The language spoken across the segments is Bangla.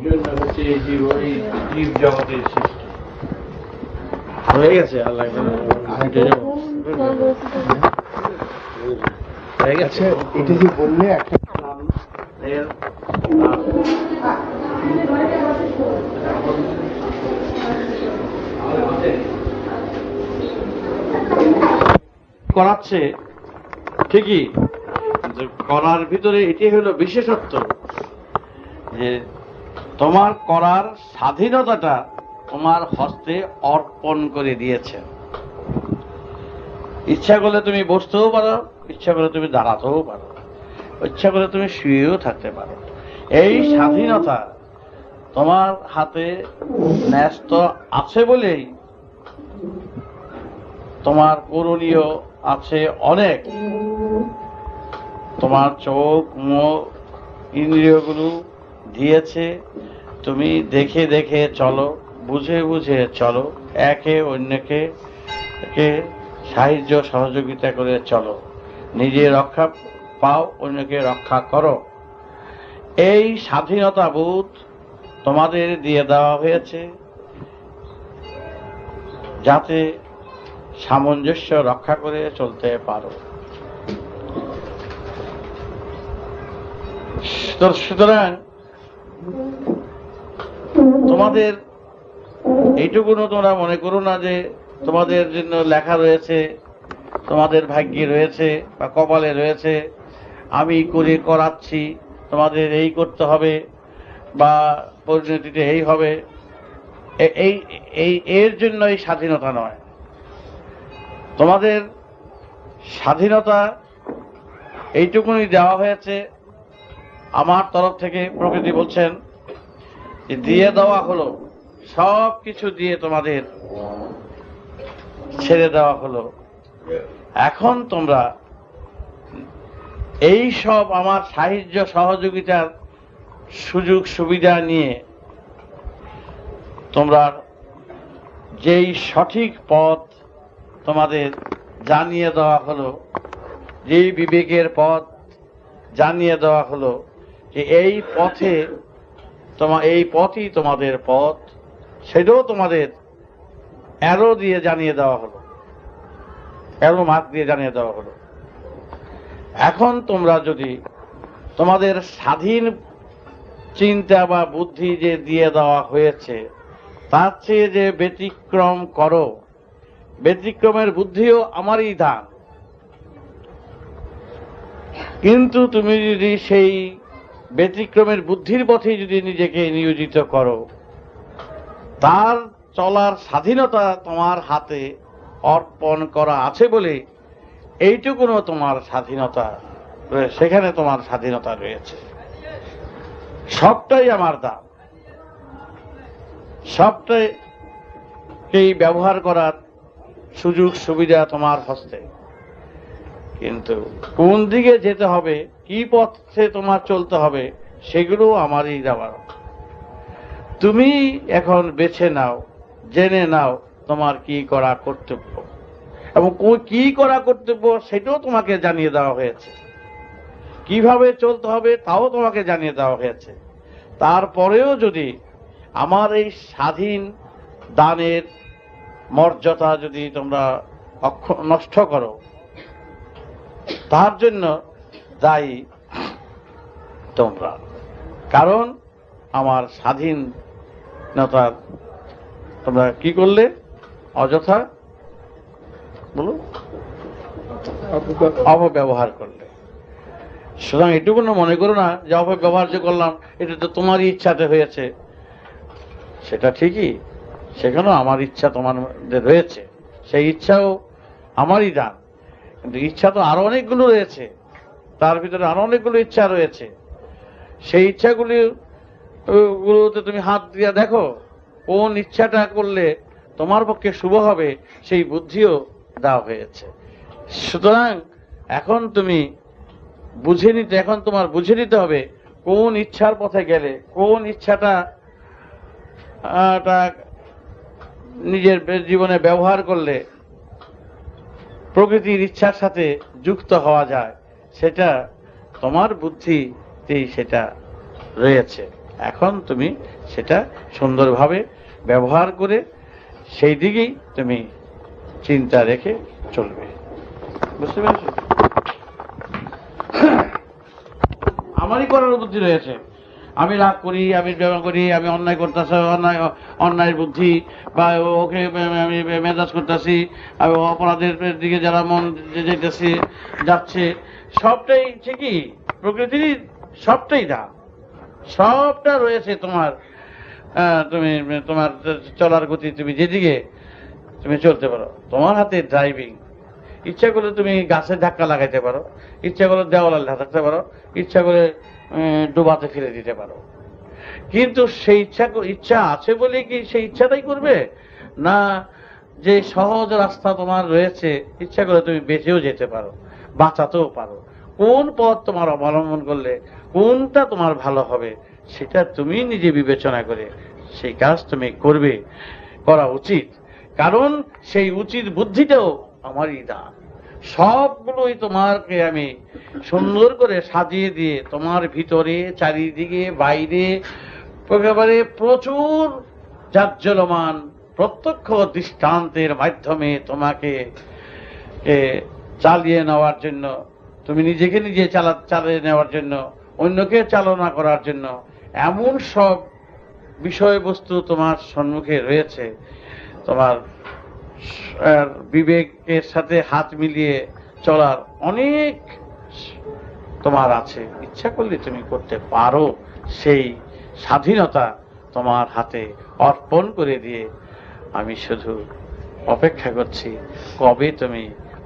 জন্য হচ্ছে এই জীব জগতের সৃষ্টি হয়ে গেছে। আল্লাহ হয়ে গেছে। এটা যে বললে একটা করাচ্ছে ঠিকই, করার ভিতরে এটি হলো বিশেষত্ব যে তোমার করার স্বাধীনতাটা তোমার হস্তে অর্পণ করে দিয়েছে। ইচ্ছা করলে তুমি বসতেও পারো, ইচ্ছা করলে তুমি দাঁড়াতেও পারো, ইচ্ছা করলে তুমি শুয়েও থাকতে পারো। এই স্বাধীনতা তোমার হাতে ন্যস্ত আছে বলেই তোমার করণীয় আছে অনেক। তোমার চোখ মুখ ইন্দ্রিয়গুলো দিয়েছে, তুমি দেখে দেখে চলো, বুঝে বুঝে চলো, একে অন্যকে সাহায্য সহযোগিতা করে চলো, নিজে রক্ষা পাও, অন্যকে রক্ষা করো। এই স্বাধীনতা বোধ তোমাদের দিয়ে দেওয়া হয়েছে যাতে সামঞ্জস্য রক্ষা করে চলতে পারো। সুতরাং তোমাদের এইটুকুনো তোমরা মনে করো না যে তোমাদের জন্য লেখা রয়েছে, তোমাদের ভাগ্যে রয়েছে বা কপালে রয়েছে, আমি করে করাচ্ছি, তোমাদের এই করতে হবে বা পরিণতিতে এই হবে। এর জন্য এই স্বাধীনতা নয়। তোমাদের স্বাধীনতা এইটুকুনি দেওয়া হয়েছে আমার তরফ থেকে। প্রকৃতি বলছেন যে দিয়ে দেওয়া হলো, সব কিছু দিয়ে তোমাদের ছেড়ে দেওয়া হলো। এখন তোমরা এই সব আমার সাহায্য সহযোগিতার সুযোগ সুবিধা নিয়ে তোমরা যেই সঠিক পথ তোমাদের জানিয়ে দেওয়া হলো, যেই বিবেকের পথ জানিয়ে দেওয়া হলো যে এই পথে এই পথই তোমাদের পথ, সেটাও তোমাদের অ্যারো দিয়ে জানিয়ে দেওয়া হলো, অ্যারো মার্ক দিয়ে জানিয়ে দেওয়া হলো। এখন তোমরা যদি তোমাদের স্বাধীন চিন্তা বা বুদ্ধি যে দিয়ে দেওয়া হয়েছে তার চেয়ে যে ব্যতিক্রম করো, ব্যতিক্রমের বুদ্ধিও আমারই দান। কিন্তু তুমি যদি সেই ব্যতিক্রমের বুদ্ধির পথে যদি নিজেকে নিয়োজিত করো, তার চলার স্বাধীনতা তোমার হাতে অর্পণ করা আছে বলে এইটুকুনো তোমার স্বাধীনতা, সেখানে তোমার স্বাধীনতা রয়েছে। সবটাই আমার দান, সবটাই ব্যবহার করার সুযোগ সুবিধা তোমার হস্তে। কিন্তু কোন দিকে যেতে হবে, কি পথে তোমার চলতে হবে, সেগুলো আমারই দেওয়ার। তুমি এখন বেছে নাও, জেনে নাও তোমার কি করা কর্তব্য, এবং কি করা কর্তব্য সেটাও তোমাকে জানিয়ে দেওয়া হয়েছে। কিভাবে চলতে হবে তাও তোমাকে জানিয়ে দেওয়া হয়েছে। তারপরেও যদি আমার এই স্বাধীন দানের মর্যাদা যদি তোমরা নষ্ট করো, তার জন্য দায়ী তোমরা। কারণ আমার স্বাধীনতার তোমরা কি করলে? অযথা বলো অপব্যবহার করলে। সুতরাং এটুকু মনে করো না যে অপব্যবহার যে করলাম এটা তো তোমারই ইচ্ছাতে হয়েছে। সেটা ঠিকই, সেখানেও আমার ইচ্ছা তোমাদের রয়েছে, সেই ইচ্ছাও আমারই দান। কিন্তু ইচ্ছা তো আরো অনেকগুলো রয়েছে, তার ভিতরে আরো অনেকগুলো ইচ্ছা রয়েছে। সেই ইচ্ছাগুলোতে তুমি হাত দিয়ে দেখো কোন ইচ্ছাটা করলে তোমার পক্ষে শুভ হবে, সেই বুদ্ধিও দেওয়া হয়েছে। সুতরাং এখন তোমার বুঝে নিতে হবে কোন ইচ্ছার পথে গেলে, কোন ইচ্ছাটা নিজের জীবনে ব্যবহার করলে প্রকৃতির ইচ্ছার সাথে যুক্ত হওয়া যায়, সেটা তোমার বুদ্ধিতেই সেটা রয়েছে। এখন তুমি সেটা সুন্দরভাবে ব্যবহার করে সেই দিকেই তুমি চিন্তা রেখে চলবে। বুঝতে পেরেছো? আমারই করার বুদ্ধি রয়েছে, আমি রাগ করি, আমি ব্যবহার করি, আমি অন্যায় করতেছি, অন্যায়ের বুদ্ধি, বা ওকে আমি মেজাজ করতেছি, আমি অপরাধের দিকে যারা মন যাচ্ছে, সবটাই ঠিকই, প্রকৃতির সবটাই দাম, সবটা রয়েছে তোমার। তুমি তোমার চলার গতি, তুমি যেদিকে তুমি চলতে পারো, তোমার হাতে ড্রাইভিং। ইচ্ছা করলে তুমি গাছের ধাক্কা লাগাইতে পারো, ইচ্ছা করলে দেওয়ালে থাকতে পারো, ইচ্ছা করে ডুবাতে ফেলে দিতে পারো। কিন্তু সেই ইচ্ছা আছে বলে কি সেই ইচ্ছাটাই করবে না? যে সহজ রাস্তা তোমার রয়েছে, ইচ্ছা করে তুমি বেঁচেও যেতে পারো, বাঁচাতেও পারো। কোন পথ তোমার অবলম্বন করলে কোনটা তোমার ভালো হবে, সেটা তুমি নিজে বিবেচনা করে সেই কাজ তুমি করবে, করা উচিত। কারণ সেই উচিত বুদ্ধিটাও আমারই দান। সবগুলোই তোমাকে আমি সুন্দর করে সাজিয়ে দিয়ে তোমার ভিতরে, চারিদিকে, বাইরে একেবারে প্রচুর জাজ্জলমান প্রত্যক্ষ দৃষ্টান্তের মাধ্যমে তোমাকে চালিয়ে নেওয়ার জন্য, তুমি নিজেকে নিজে চালিয়ে নেওয়ার জন্য, অন্যকে চালনা করার জন্য এমন সব বিষয়বস্তু তোমার সম্মুখে রয়েছে। তোমার বিবেকের সাথে হাত মিলিয়ে চলার অনেক তোমার আছে, ইচ্ছা করলে তুমি করতে পারো। সেই স্বাধীনতা তোমার হাতে অর্পণ করে দিয়ে আমি শুধু অপেক্ষা করছি কবে তুমি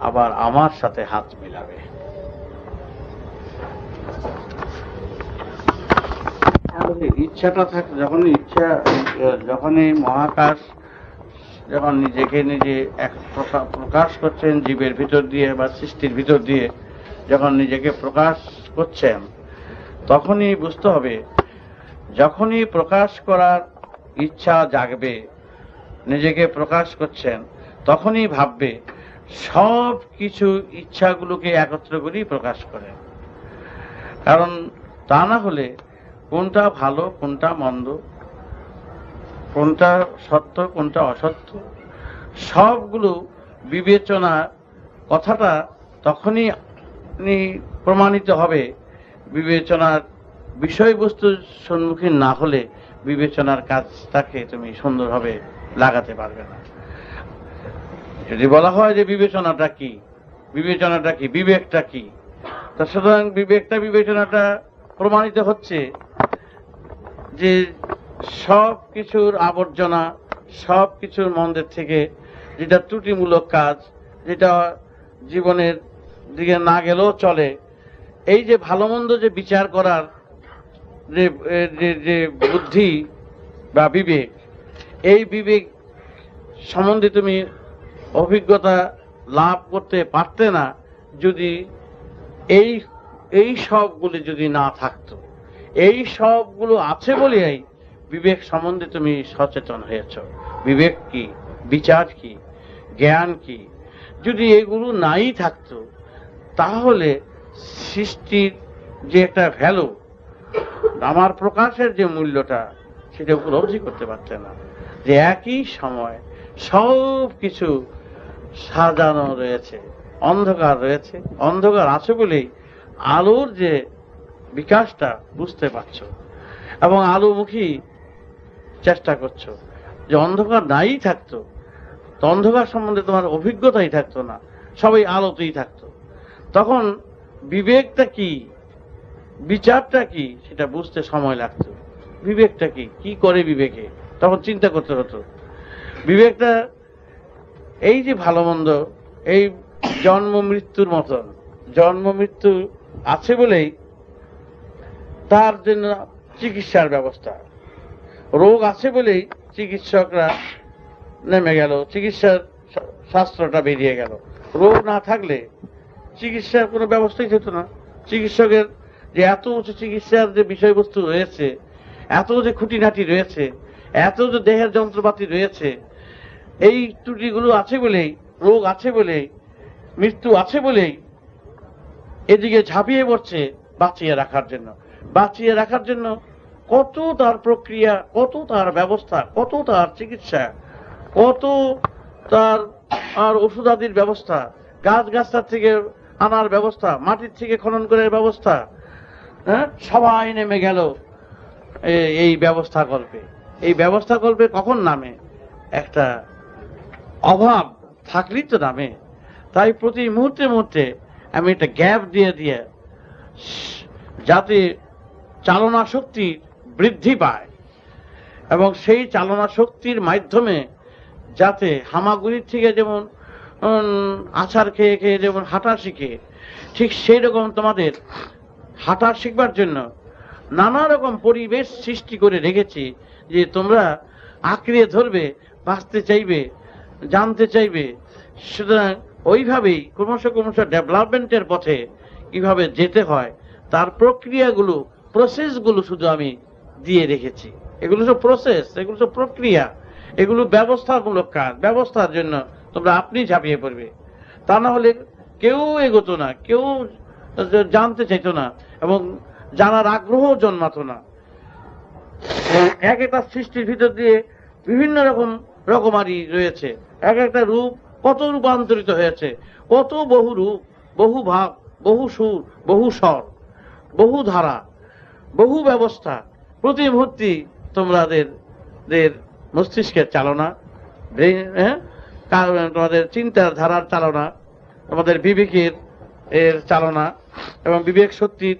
আবার আমার সাথে হাত মিলাবে। ইচ্ছাটা থাকে, যখনই মহাকাশ যখন নিজেকে নিজে এক প্রকাশ করছেন জীবের ভিতর দিয়ে বা সৃষ্টির ভিতর দিয়ে, যখন নিজেকে প্রকাশ করছেন, তখনই বুঝতে হবে, যখনই প্রকাশ করার ইচ্ছা জাগবে, নিজেকে প্রকাশ করছেন, তখনই ভাববে সব কিছু ইচ্ছাগুলোকে একত্র করেই প্রকাশ করেন। কারণ তা না হলে কোনটা ভালো, কোনটা মন্দ, কোনটা সত্য, কোনটা অসত্য, সবগুলো বিবেচনা কথাটা তখনই প্রমাণিত হবে। বিবেচনার বিষয়বস্তুর সম্মুখীন না হলে বিবেচনার কাজটাকে তুমি সুন্দরভাবে লাগাতে পারবে না। যদি বলা হয় যে বিবেচনাটা কি, বিবেকটা কি, তা সুতরাং বিবেচনাটা প্রমাণিত হচ্ছে যে সব কিছুর আবর্জনা, সব কিছুর মন্দের থেকে যেটা ত্রুটিমূলক কাজ, যেটা জীবনের দিকে না গেলেও চলে, এই যে ভালো মন্দ যে বিচার করার যে বুদ্ধি বা বিবেক, এই বিবেক সম্বন্ধে তুমি অভিজ্ঞতা লাভ করতে পারতে না যদি এই সবগুলি যদি না থাকতো। এই সবগুলো আছে বলেই বিবেক সম্বন্ধে তুমি সচেতন হয়েছ। বিবেক কি, বিচার কি, জ্ঞান কি, যদি এগুলো নাই থাকতো তাহলে সৃষ্টির যে একটা ভ্যালু, আমার প্রকাশের যে মূল্যটা, সেটা উপলব্ধি করতে পারতে না। যে একই সময় সব কিছু সাজানো রয়েছে, অন্ধকার রয়েছে, অন্ধকার আছে বলেই আলোর যে বিকাশটা বুঝতে পারছো এবং আলোমুখী চেষ্টা করছো। যে অন্ধকার নাই থাকতো, তো অন্ধকার সম্বন্ধে তোমার অভিজ্ঞতাই থাকতো না, সবাই আলোতেই থাকতো। তখন বিবেকটা কি, বিচারটা কি, সেটা বুঝতে সময় লাগতো। বিবেকটা কি, কি করে বিবেকে, তখন চিন্তা করতে হতো। বিবেকটা এই যে ভালো মন্দ, এই জন্ম মৃত্যুর মতন, জন্ম মৃত্যু আছে বলেই তার জন্য চিকিৎসার ব্যবস্থা, রোগ আছে বলেই চিকিৎসকরা নেমে গেল, চিকিৎসার শাস্ত্রটা বেরিয়ে গেল। রোগ না থাকলে চিকিৎসার কোনো ব্যবস্থাই হতো না। চিকিৎসকের যে এত উঁচু চিকিৎসার যে বিষয়বস্তু রয়েছে, এত যে খুঁটিনাটি রয়েছে, এত যে দেহের যন্ত্রপাতি রয়েছে, এই ত্রুটিগুলো আছে বলেই, রোগ আছে বলেই, মৃত্যু আছে বলেই এদিকে ঝাঁপিয়ে পড়ছে বাঁচিয়ে রাখার জন্য। বাঁচিয়ে রাখার জন্য কত তার প্রক্রিয়া, কত তার ব্যবস্থা, কত তার চিকিৎসা, কত তার আর ওষুধাদির ব্যবস্থা, গাছগাছার থেকে আনার ব্যবস্থা, মাটির থেকে খনন করার ব্যবস্থা, হ্যাঁ, সবাই নেমে গেল এই ব্যবস্থা কল্পে। এই ব্যবস্থা কল্পে কখন নামে? একটা অভাব থাকলেই তো নামে। তাই প্রতি মুহূর্তে মুহূর্তে আমি একটা গ্যাপ দিয়ে দিয়ে যাতে চালনা শক্তি বৃদ্ধি পায় এবং সেই চালনা শক্তির মাধ্যমে যাতে হামাগুড়ির থেকে যেমন আছাড় খেয়ে খেয়ে যেমন হাঁটা শিখে, ঠিক সেই রকম তোমাদের হাঁটা শিখবার জন্য নানা রকম পরিবেশ সৃষ্টি করে রেখেছি, যে তোমরা আঁকড়িয়ে ধরবে, বাঁচতে চাইবে, জানতে চাইবে। সুতরাং ওইভাবেই ক্রমশ ক্রমশ ডেভেলপমেন্টের পথে কিভাবে যেতে হয় তার প্রক্রিয়াগুলো, প্রসেসগুলো শুধু আমি দিয়ে রেখেছি। এগুলো সব প্রসেস, এগুলো সব প্রক্রিয়া, এগুলো ব্যবস্থামূলক কাজ। ব্যবস্থার জন্য তোমরা আপনি ঝাঁপিয়ে পড়বে, তা না হলে কেউ এগোতো না, কেউ জানতে চাইতো না এবং জানার আগ্রহ জন্মাতো না। এক একটা সৃষ্টির ভিতর দিয়ে বিভিন্ন রকম রকমারি রয়েছে, এক একটা রূপ কত রূপান্তরিত হয়েছে, কত বহু রূপ, বহু ভাব, বহু সুর, বহু স্বর, বহু ধারা, বহু ব্যবস্থা। প্রতি মুহূর্তে তোমাদের মস্তিষ্কের চালনা, তোমাদের চিন্তার ধারার চালনা, তোমাদের বিবেকের এর চালনা এবং বিবেক শক্তির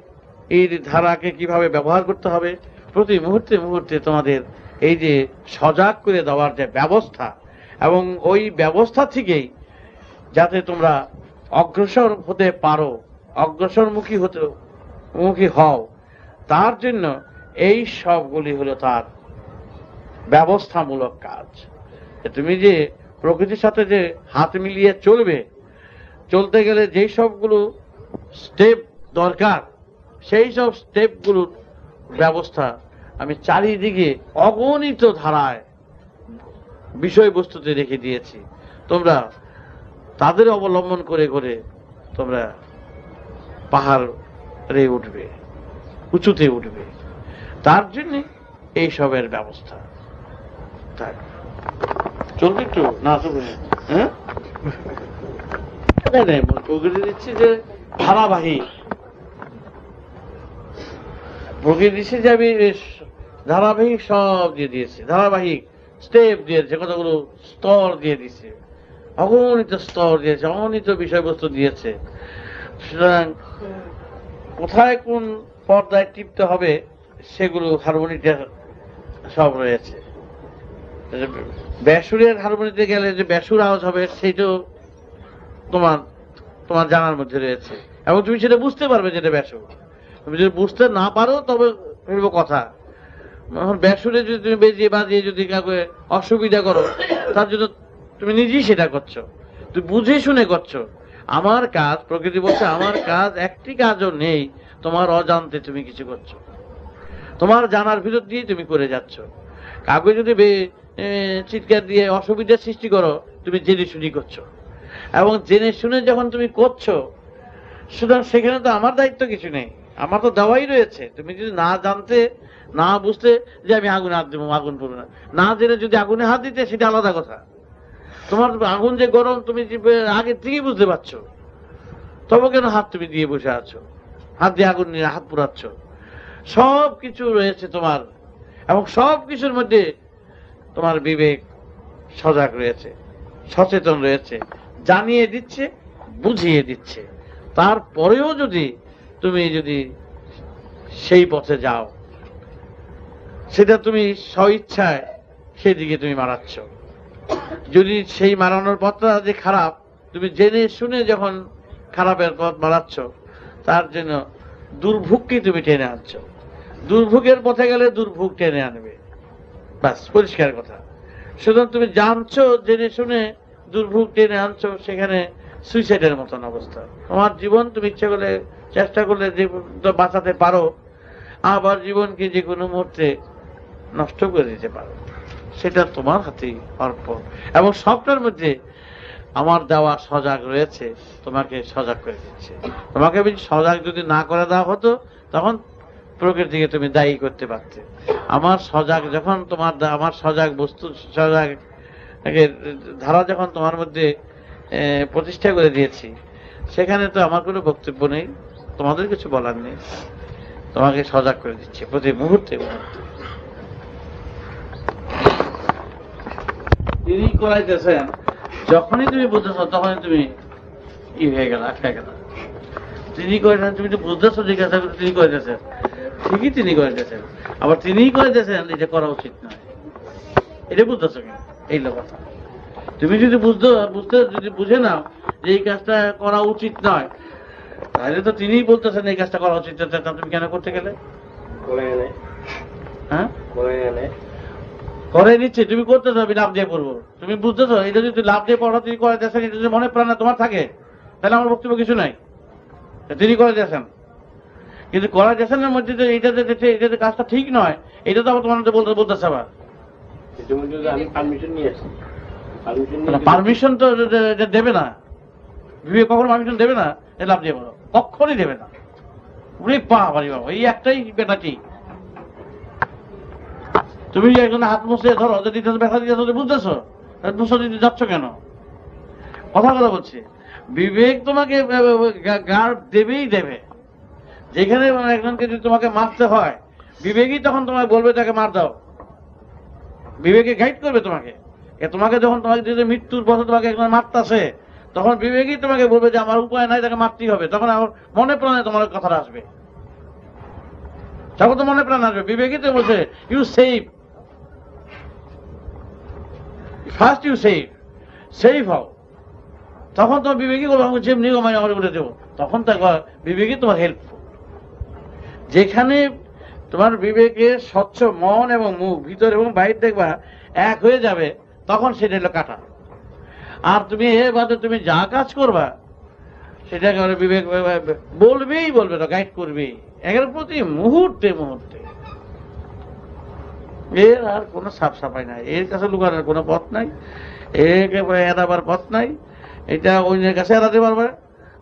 এই ধারাকে কিভাবে ব্যবহার করতে হবে, প্রতি মুহূর্তে মুহূর্তে তোমাদের এই যে সজাগ করে দেওয়ার যে ব্যবস্থা, এবং ওই ব্যবস্থা থেকেই যাতে তোমরা অগ্রসর হতে পারো, অগ্রসরমুখী হও, তার জন্য এই সবগুলি হলো তার ব্যবস্থামূলক কাজ। তুমি যে প্রকৃতির সাথে যে হাত মিলিয়ে চলবে, চলতে গেলে যেই সবগুলো স্টেপ দরকার, সেই সব স্টেপগুলোর ব্যবস্থা আমি চারিদিকে অগণিত ধারায় বিষয়বস্তুতে রেখে দিয়েছি। তোমরা তাদের অবলম্বন করে করে তোমরা পাহাড়ে উঠবে, উঁচুতে উঠবে, তার জন্য এই সবের ব্যবস্থা। তাই চলবে একটু না চলবে? হ্যাঁ, প্রকৃতি দিচ্ছি যে ধারাবাহিক, প্রকৃতি দিচ্ছে যে আমি ধারাবাহিক সব দিয়ে দিয়েছি, ধারাবাহিক স্টেপ দিয়েছে, কতগুলো স্তর দিয়ে দিয়েছে, অগণিত স্তর দিয়েছে, অগণিত বিষয়বস্তু দিয়েছে। সুতরাং কোথায় কোন পর্দায় টিপতে হবে সেগুলো হারমোনিতে সব রয়েছে। বেসুরের হারমোনিতে গেলে যে বেসুর আওয়াজ হবে সেইটাও তোমার জানার মধ্যে রয়েছে, এবং তুমি সেটা বুঝতে পারবে যেটা বেসুর। তুমি যদি বুঝতে না পারো তবে কথা, বেসুরে যদি তুমি বেজিয়ে বাজিয়ে যদি কাউকে অসুবিধা করো, তার জন্য তুমি নিজেই সেটা করছো, তুমি বুঝে শুনে করছো। আমার কাজ, প্রকৃতি বলছে আমার কাজ একটি কাজও নেই, তোমার অজান্তে তুমি কিছু করছো, তোমার জানার ভিতর দিয়ে তুমি করে যাচ্ছ। কাউকে যদি চিৎকার দিয়ে অসুবিধার সৃষ্টি করো, তুমি জেনে শুনি করছো, এবং জেনে শুনে যখন তুমি করছো, সুতরাং সেখানে তো আমার দায়িত্ব কিছু নেই, আমার তো দেওয়াই রয়েছে। তুমি যদি না জানতে, না বুঝতে যে আমি আগুনে হাত দেবো, আগুন পড়বে না, না জেনে যদি আগুনে হাত দিতে, সেটা আলাদা কথা। তোমার আগুন যে গরম তুমি আগে থেকেই বুঝতে পারছো, তবে কেন হাত তুমি দিয়ে বসে আছো, হাত দিয়ে আগুন নিয়ে হাত পুরাচ্ছ? সব কিছু রয়েছে তোমার, এবং সব কিছুর মধ্যে তোমার বিবেক সজাগ রয়েছে, সচেতন রয়েছে, জানিয়ে দিচ্ছে, বুঝিয়ে দিচ্ছে। তারপরেও তুমি যদি সেই পথে যাও, সেটা তুমি স্বইচ্ছায় সেদিকে তুমি মারাচ্ছ। যদি সেই মারানোর পথটা যে খারাপ, তুমি জেনে শুনে যখন খারাপের পথ মারাচ্ছ, তার জন্য দুর্ভোগকে তুমি টেনে আনছ। দুর্ভোগের পথে গেলে দুর্ভোগ টেনে আনবে, ব্যাস পরিষ্কার কথা। সুতরাং তুমি জানছো, জেনে শুনে দুর্ভোগ টেনে আনছো, সেখানে সুইসাইডের মতন অবস্থা। তোমার জীবন তুমি ইচ্ছে করলে, চেষ্টা করলে যে বাঁচাতে পারো, আবার জীবনকে যে কোনো মুহূর্তে নষ্ট করে দিতে পারো, সেটা তোমার হাতেই অর্পণ। এবং সবটার মধ্যে আমার দেওয়া সজাগ রয়েছে, তোমাকে সজাগ করে দিচ্ছে। তোমাকে সজাগ যদি না করে দেওয়া হতো, তখন প্রকৃতিকে তুমি দায়ী করতে পারতে। আমার সজাগ যখন আমার সজাগ বস্তু সজাগ ধারা যখন তোমার মধ্যে প্রতিষ্ঠা করে দিয়েছি, সেখানে তো আমার কোনো বক্তব্য নেই, তোমাদের কিছু বলার নেই, তোমাকে সজাগ করে দিচ্ছে প্রতি মুহূর্তে মুহূর্তে। তিনি করাইতেছেন, যখনই তুমি বুঝতেছ তখনই তুমি হয়ে গেল, আটকা গেল। তিনি করেছেন, তুমি তো বুঝতেছো জিজ্ঞাসা করে তিনি করেছেন, ঠিকই তিনি করেছেন, আবার তিনিই করেছেন এটা করা উচিত নয়, এটা বুঝতেছো কেন? এই কথা তুমি যদি যদি বুঝে নাও যে এই কাজটা করা উচিত নয়, তাহলে তো তিনিই বলতেছেন এই কাজটা করা উচিত, তুমি কেন করতে গেলে? হ্যাঁ, করে নিচ্ছে, তুমি করতেছো, আমি লাভ দিয়ে পড়বো, তুমি বুঝতেছো এটা যদি লাভ দিয়ে পড়ো, তিনি করে দিয়েছেন, এটা যদি মনে প্রাণে তোমার থাকে, তাহলে আমার বক্তব্য কিছু নাই, তিনি করে দিয়েছেন। কিন্তু করা দিয়েছেনের মধ্যে যে এটা যে কাজটা ঠিক নয়, এটা তো আবার তোমার বলতেছে আবার পারমিশন তো দেবে না, বিবেক কখনো পারমিশন দেবে না, লাভ দিয়ে পড়ো, কখনই দেবে না। বাবা এই একটাই বেটা ঠিক, তুমি একজন হাত মুছে ধরো, যদি ব্যথা দিতে বুঝতেছো, মুছে দিতে যাচ্ছ কেন? কথা বলছে, বিবেক তোমাকে গার্ড দেবেই দেবে। যেখানে একজনকে যদি তোমাকে মারতে হয়, বিবেকই তখন তোমাকে বলবে তাকে মার দাও, বিবেকে গাইড করবে তোমাকে। তোমাকে যখন তোমাকে যদি মৃত্যুর পথে তোমাকে একজন মারতেছে, তখন বিবেকই তোমাকে বলবে যে আমার উপায় নাই, তাকে মারতেই হবে। তখন আমার মনে প্রাণে তোমার কথাটা আসবে, তখন তো মনে প্রাণ আসবে। বিবেকই তো বলছে you save, first you save হও। তখন তোমার বিবেকই বলবো যেমনি আমার বলে দেবো, তখন তার বিবেকই তোমার হেল্প। যেখানে তোমার বিবেকের স্বচ্ছ মন এবং মুখ, ভিতর এবং বাইরে দেখবা এক হয়ে যাবে, তখন সেটা হলো কাটা। আর তুমি এবারে তুমি যা কাজ করবা সেটাকে বিবেক বলবে তো, গাইড করবেই একের প্রতি মুহূর্তে মুহূর্তে। এর আর কোনো সাফাই নাই, এর কাছে লুকানোর কোনো পথ নাই, একেবারে এড়াবার পথ নাই। এটা অন্যের কাছে এড়াতে পারবে,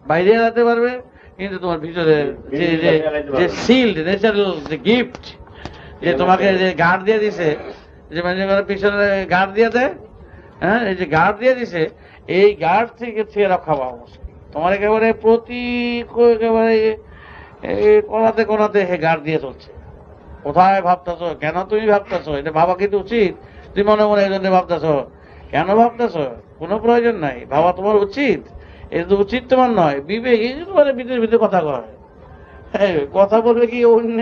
বাইরে এড়াতে পারবে, কিন্তু তোমার ভিতরে যে শিল্ড, ন্যাচারাল যে গিফট, যে তোমাকে যে গার্ড দিয়ে দিছে, যে মানে পিছনে গার্ড দিয়ে দেয়, হ্যাঁ, এই যে গার্ড দিয়ে দিছে, এই গার্ড থেকে রক্ষা পাওয়া মুশকিল। তোমার একেবারে প্রতি একেবারে কোনাতে কোনাতে হে গার্ড দিয়ে চলছে। কোথায় ভাবতেছো, কেন তুমি ভাবতেছো, এটা ভাবা কিন্তু উচিত। তুমি মনে মনে এই জন্য ভাবতেছো, কেন ভাবতেছো? কোনো প্রয়োজন নাই, ভাবা তোমার উচিত, এটা তো উচিত তোমার নয়। বিবেক এই তোমার ভিতরে কথা কয়, কথা বলবে কি অন্য,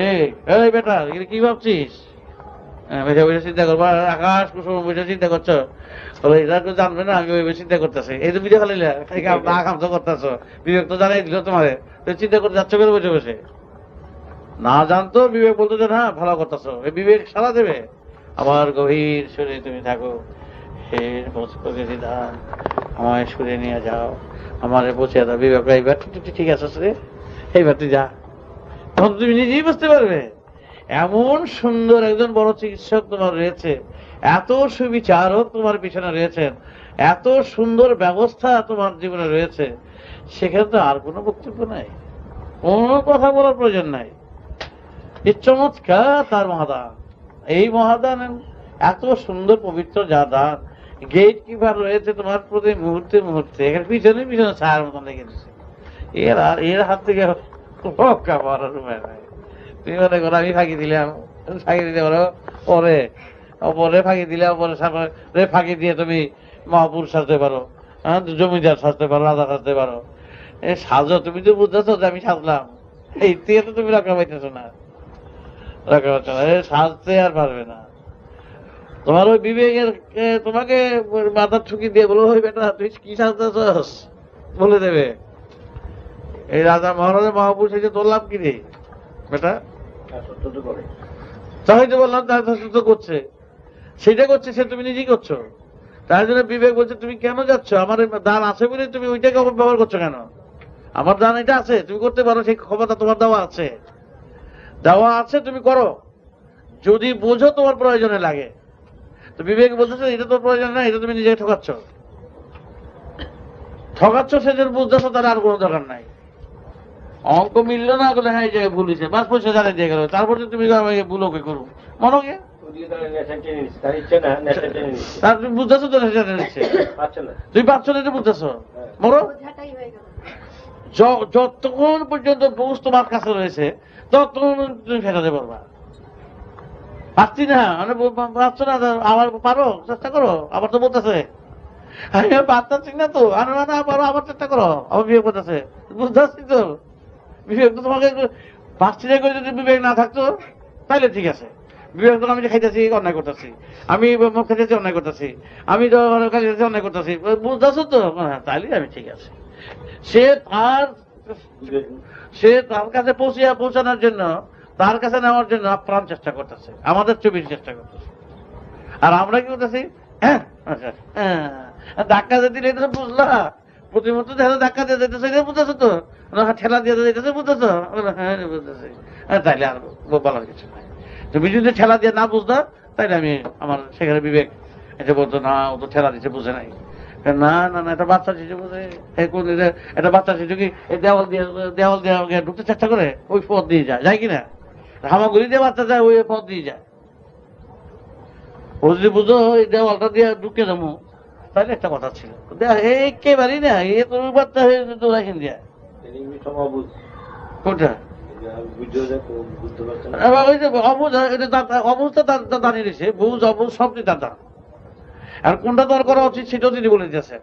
এই বেটা কি ভাবছিস, বসে বসে চিন্তা করবো, আকাশ কুসুম বসে চিন্তা করছো, এটা তো জানবে না আমি ওই চিন্তা করতেছি, এই তো বিজয় খালিলে আকাম তো করতেছো, বিবেক তো জানাই দিল তোমারে, তুমি চিন্তা করতে যাচ্ছ করে বসে বসে। না জানতো বিবেক বলতো যে না ভালো করতেছো, এই বিবেক সারা দেবে। আবার গভীর সুরে তুমি থাকো, হে প্রতিদান আমায় সুরে নিয়ে যাও, আমার বসে দাও। বিবেক এইবার ঠিক আছে রে, এইবার তুই যা, তখন তুমি নিজেই বুঝতে পারবে এমন সুন্দর একজন বড় চিকিৎসক তোমার রয়েছে, এত সুবিচারক তোমার পিছনে রয়েছেন, এত সুন্দর ব্যবস্থা তোমার জীবনে রয়েছে, সেখানে তো আর কোনো বক্তব্য নাই, কোনো কথা বলার প্রয়োজন নাই। এই চমৎকার তার মহাদান, এই মহাদান এত সুন্দর পবিত্র যা দান, গেট কিপার রয়েছে তোমার প্রতি মুহূর্তে মুহূর্তে, এখানে পিছনে পিছনে ছায়ার মতন লেগে দিচ্ছে। এর হাত থেকে রক্ষা পাওয়ার উপায় নাই। তুমি মনে করো আমি ফাঁকি দিলাম, ফাঁকি দিতে পারো অপরে ফাঁকি দিলে অপরে ফাঁকি দিয়ে তুমি মহাপুরুষ সাজতে পারো, জমিদার সাজতে পারো, রাজা সাজতে পারো। সাজো, তুমি তো বুঝতেছো যে আমি সাজলাম, এই থেকে তো তুমি রক্ষা পাইতেছো না, রক্ষা পাচ্ছ না, সাজতে আর পারবে না। তোমার ওই বিবেকের তোমাকে মাথার ঠুকি দিয়ে বলো, ওই বেটা তুই কি সাজতেছস বলে দেবে। এই রাজা মহারাজা মহাপুরুষ এসে তোর লাভ কি রে বেটা, তাই তো বললাম তার সত্য করছে, সেটা করছে, সে তুমি নিজেই করছো। তার জন্য বিবেক বলছে তুমি কেন যাচ্ছ, আমার দান আছে বলে তুমি ওইটাকে ব্যবহার করছো কেন? আমার দান এটা আছে, তুমি করতে পারো, সেই ক্ষমতা তোমার দেওয়া আছে, তুমি করো, যদি বোঝো তোমার প্রয়োজনে লাগে। তো বিবেক বলতেছে এটা তোর প্রয়োজন না, এটা তুমি নিজেকে ঠকাচ্ছ, সে যদি বুঝতেছো তার আর কোনো দরকার নাই। অঙ্ক মিললো না বলে হ্যাঁ এই জায়গায় ভুল হয়েছে, বাস পয়সা জানিয়ে দিয়ে গেল, তারপরে তুমি ভুল ওকে করো মনে গে তার তুমি বুঝতেছো তো নিচ্ছে তুমি পাচ্ছ না এটা বুঝতেছো মরো। যতক্ষণ পর্যন্ত বুঝ তোমার কাছে রয়েছে ততক্ষণ তুমি ফেরাতে পারবা। পারছি না মানে পারছো না, আবার পারো, চেষ্টা করো। আবার তো বলতেছে আমি পারতাছি না তো, না পারো, আবার চেষ্টা করো, আবার বিয়ে করতেছে, বুঝতেছি তো বিবেক তো তোমাকে পারছি না করে যদি বিবেক না থাকতো তাহলে ঠিক আছে। বিবেক তো আমি খাইতেছি অন্যায় করতেছি, আমি খাইতেছি অন্যায় করতেছি, আমি তো খাইতেছি অন্যায় করতেছি, বুঝতেছো তো, তাহলে আমি ঠিক আছে। সে তার কাছে পৌঁছানোর জন্য, তার কাছে নেওয়ার জন্য আপ্রাণ চেষ্টা করতেছে, আমাদের চেয়ে বেশি চেষ্টা করতেছে। আর আমরা কি করতেছি, ধাক্কা দিয়ে দিলে এটা বুঝলা, প্রতিমত ধাক্কা দিয়ে যেতেছে বুঝতেছো তো, ঠেলা দিয়ে যেতেছে বুঝতেছো, হ্যাঁ বুঝতেছি, তাইলে আর বলার কিছু নাই। তুমি যদি ঠেলা দিয়ে না বুঝতো তাইলে আমি আমার সেখানে বিবেক এটা বলতো না, ও তো ঠেলা দিচ্ছে বুঝে নাই। না না না, এটা বাচ্চা শিশু বুঝে, এটা বাচ্চা শিশু কি দেওয়াল দিয়ে ঢুকতে চেষ্টা করে ওই পথ দিয়ে যায় কিনা, হামাগুড়ি দিয়ে বাচ্চা যায় ওই পথ দিয়ে যায়। ও যদি বুঝো ওই দেওয়ালটা দিয়ে ঢুকে যাবো তাহলে একটা কথা ছিল, একেবারেই না, এ তো বাচ্চা হয়ে দৌড়াইছেন দিয়া কোনটা অবস্থা দাঁড়িয়ে দিয়েছে, বুঝ অবুঝ সবটি দাদা। আর কোনটা দর করা উচিত সেটাও তিনি বলে দিয়েছেন।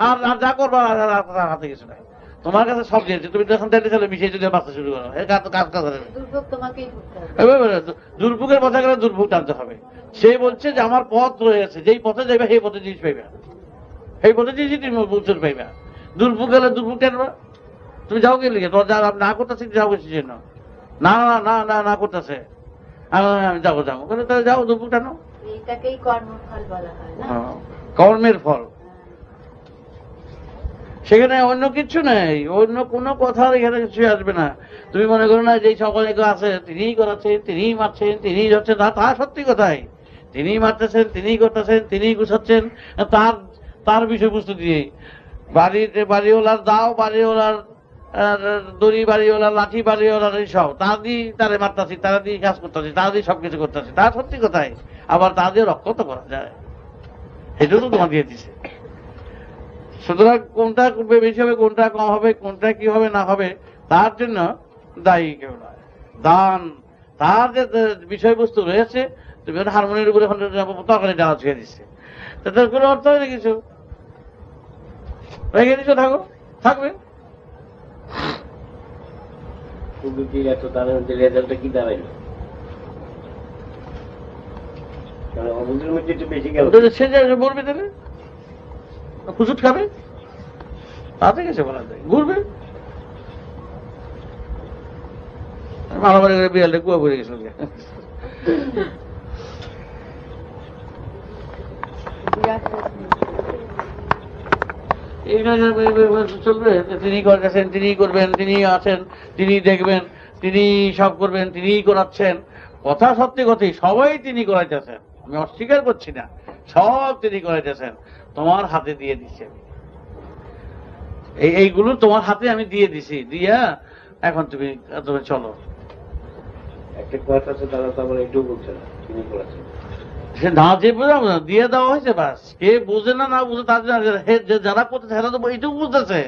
আর যা করবো হাতে কিছু নাই, তোমার কাছে সব দিয়েছে, তুমি যখন দেখতে চাইলে মিশিয়ে যদি বাঁচতে শুরু করো, কাজ দুর্ভোগের পথে গেলে দুর্ভোগ টানতে হবে। সে বলছে যে আমার পথ রয়েছে, যেই পথে যাইবে সেই পথে জিনিস পাইবে, সেই পথে জিনিস তুমি বুঝতে পাইবে। দুর্ভোগ গেলে দুর্ভোগ টানবা, তুমি যাও গেলে তোমার যা না করতেছি যাও গেছি জন্য, না না না না না করতেছে আমি যাবো যাবো তাহলে যাও, দুর্ভোগ টানো। কর্মের ফল, সেখানে অন্য কিছু নেই, অন্য কোনো কথা এখানে কিছু আসবে না। তুমি মনে করো না যে সকলে আছে তিনিই করাচ্ছেন, তিনিই মারছেন, তিনিই যাচ্ছেন, তা সত্যি কথাই, তিনিই মারতেছেন, তিনিই করতেছেন, তিনিই গুছাচ্ছেন তার বিষয়বস্তু দিয়ে। বাড়িওয়ালার দাও, বাড়িওয়ালার দড়ি, বাড়িওয়ালার লাঠি, বাড়িওয়ালার এইসব তা দিয়ে তারে মারতাছি, তারা দিয়ে কাজ করতেছি, তারা দিয়ে সবকিছু করতেছি, তা সত্যি কথাই। আবার তা দিয়ে রক্ষা করা যায়, এটাও তো তোমার দিয়ে দিছে। সুতরাং কোনটা বেশি হবে, কোনটা কম হবে, কোনটা কি হবে না হবে তার জন্য দায়ী কেউ নয়। দান তার যে বিষয়বস্তু রয়েছে, তুমি হারমোনিয়ামের উপরে এখন তরকারি দেওয়া ছুঁয়ে দিচ্ছে, তাদের কোনো অর্থ হয় না কিছু, রেখে দিচ্ছ, থাকো, থাকবে। বলবে তাহলে হুজুট খাবে, তাতে গেছে বলা যায়, ঘুরবে। মারামারি করে বিড়ালটা কুয়া পড়ে গেছিল, চলবে। তিনি করেছেন, তিনি করবেন, তিনি আছেন, তিনি দেখবেন, তিনি সব করবেন, তিনি করাচ্ছেন, কথা সত্যি কথাই সবাই তিনি করাইতেছেন, আমি অস্বীকার করছি না, সব তিনি করাইতেছেন, তোমার হাতে দিয়ে দিচ্ছি আমি, এইগুলো তোমার হাতে আমি দিয়ে দিছি, দিয়া এখন তুমি চলো। একটা কথা আছে, তারা তো আমার একটু বলছে না, তিনি করেছেন সে না, যে বোঝাবো না, দিয়ে দেওয়া হয়েছে, বাস। কে বুঝে না না বুঝে তাদের যারা করতেছে তারা তো এইটুকু বুঝতেছে,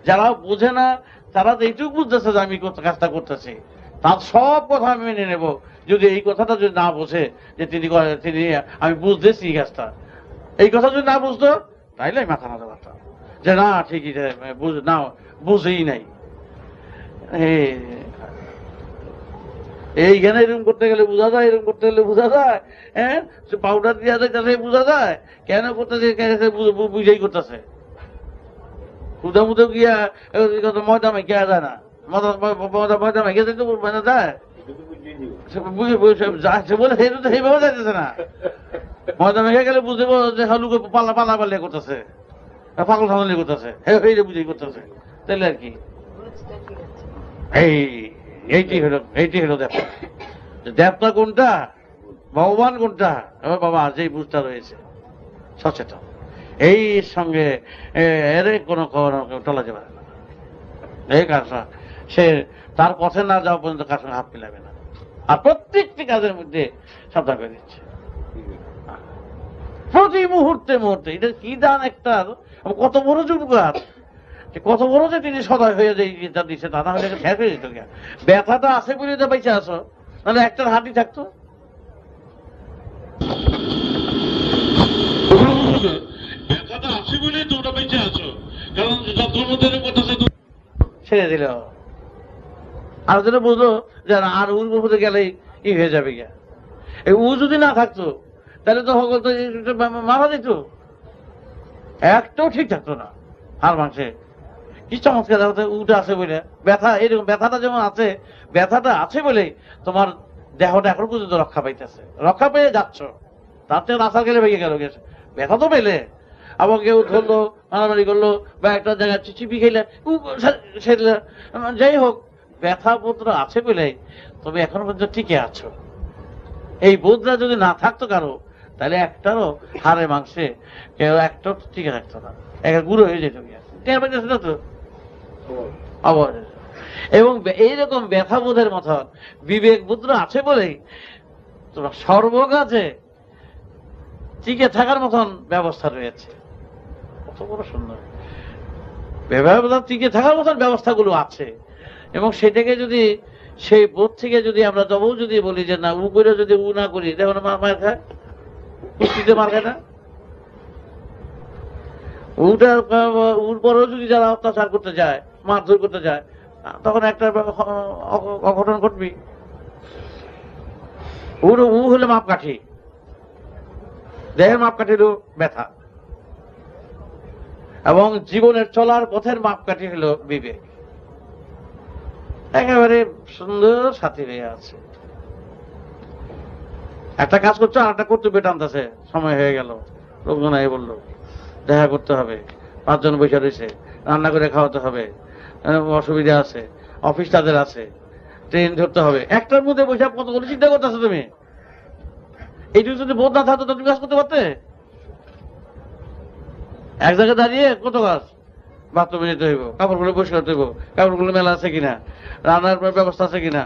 যারা বুঝে না তারা তো এইটুকু বুঝতেছে যে আমি কাজটা করতেছি, তার সব কথা আমি মেনে নেব। যদি এই কথাটা যদি না বোঝে যে তিনি আমি বুঝতেছি এই কাজটা, এই কথা যদি না বুঝতো তাইলে আমি মাথা মাথা পারতাম যে না ঠিকই না বুঝেই নাই। এইখানে এরকম করতে গেলে বোঝা যায়, এরকম করতে গেলে বোঝা যায়, হ্যাঁ পাউডার দিয়া যায় বোঝা যায়, কেন করতেছে বুঝেই করতেছে। খুদা মুদে গিয়া ময়দা মেখে যায় না, ময়দা মেখে যেতে মানে যায় বলে সেইভাবে যাইতেছে না, ময়দা মেখে গেলে বুঝবো যে হালুকে পাল্লা পাল্লা পাল্লা করতেছে, পাগল সামলি করতেছে, বুঝেই করতেছে, তাহলে আর কি। এইটি হলো দেবতা। দেবতা কোনটা, ভগবান কোনটা, বাবা যেই বুঝটা রয়েছে সচেতন, এই সঙ্গে এর কোনো টলা যাবে না। এই কাজটা সে তার পথে না যাওয়া পর্যন্ত কার সঙ্গে হাত মিলাবে না। আর প্রত্যেকটি কাজের মধ্যে সাবধান করে দিচ্ছে প্রতি মুহূর্তে মুহূর্তে। এটা কি দান একটা, কত বড় যুগপাত, কত বড় যে তিনি সদয় হয়ে যে যা দিচ্ছে, তা না হলে শেষ হয়ে যেত। ব্যথাটা আছে বলে তো বেঁচে আছো, নাহলে একটার হাতি থাকতো। ব্যথাটা আছে বলে তোমরা বেঁচে আছো, কারণ ছেড়ে দিল। আর যেটা বুঝলো যে আর উর উপরে গেলেই ই হয়ে যাবে গিয়া। এই উ যদি না থাকতো তাহলে তো সকল তো মারা যেত, একটাও ঠিক থাকতো না। হার মাংসে কি চমৎকার উটা আছে বলে ব্যথা, এরকম ব্যথাটা যেমন আছে, ব্যথাটা আছে বলেই তোমার দেহটা এখন পর্যন্ত রক্ষা পাইতেছে, রক্ষা পেয়ে যাচ্ছ। তার থেকে রাস্তা গেলে ভেঙে গেল, গেছে ব্যথা তো পেলে। আবার কেউ ধরলো, মারামারি করলো, বা একটা জায়গায় চিপি খেলে সেরলে, যাই হোক ব্যথা পত্র আছে বলেই তুমি এখনো পর্যন্ত টিকে আছো। এই বোধটা যদি না থাকতো কারো, তাহলে একটারও হাড়ে মাংসে কেউ একটাও টিকে থাকতো না, একটা গুঁড়ো হয়ে যেত। তো এবং এইরকম ব্যথা বোধের মতন বিবেক বুদ্ধ আছে বলেই তোমার সর্বকাজে টিকে থাকার মতন ব্যবস্থা রয়েছে। কত বড় সুন্দর টিকে থাকার মতন ব্যবস্থাগুলো আছে। এবং সেটাকে যদি সেই বোধ থেকে যদি আমরা তবুও যদি বলি যে না উ করে যদি উ না করি, দেখো মার খায়, কুস্তিতে মার খায় না। উটার উর পরেও যদি যারা অত্যাচার করতে যায়, মারধর করতে যায়, তখন একটা অঘটন ঘটবি। উ হলে মাপকাঠি, দেহের মাপকাঠিরও ব্যথা, এবং জীবনের চলার পথের মাপকাঠি হলো বিবেক। একেবারে সুন্দর সাথী হয়ে আছে। একটা কাজ করছো আর একটা কর্তব্য টানতেছে, সময় হয়ে গেল, লোকজন এই বললো দেখা করতে হবে, 5 জন বসে রয়েছে, রান্না করে খাওয়াতে হবে, অসুবিধা আছে, অফিস তাদের আছে, ট্রেন ধরতে হবে। একটার মধ্যে বসে কতগুলো চিন্তা করতেছো তুমি। এইটুকু যদি বোধ না থাকতো তুমি কাজ করতে পারতে? এক জায়গায় দাঁড়িয়ে কত কাজ, বাথরুমে যেতে হইব, কাপড়গুলো পরিষ্কার করতে হইব, কাপড়গুলো মেলা আছে কিনা, রান্নার ব্যবস্থা আছে কিনা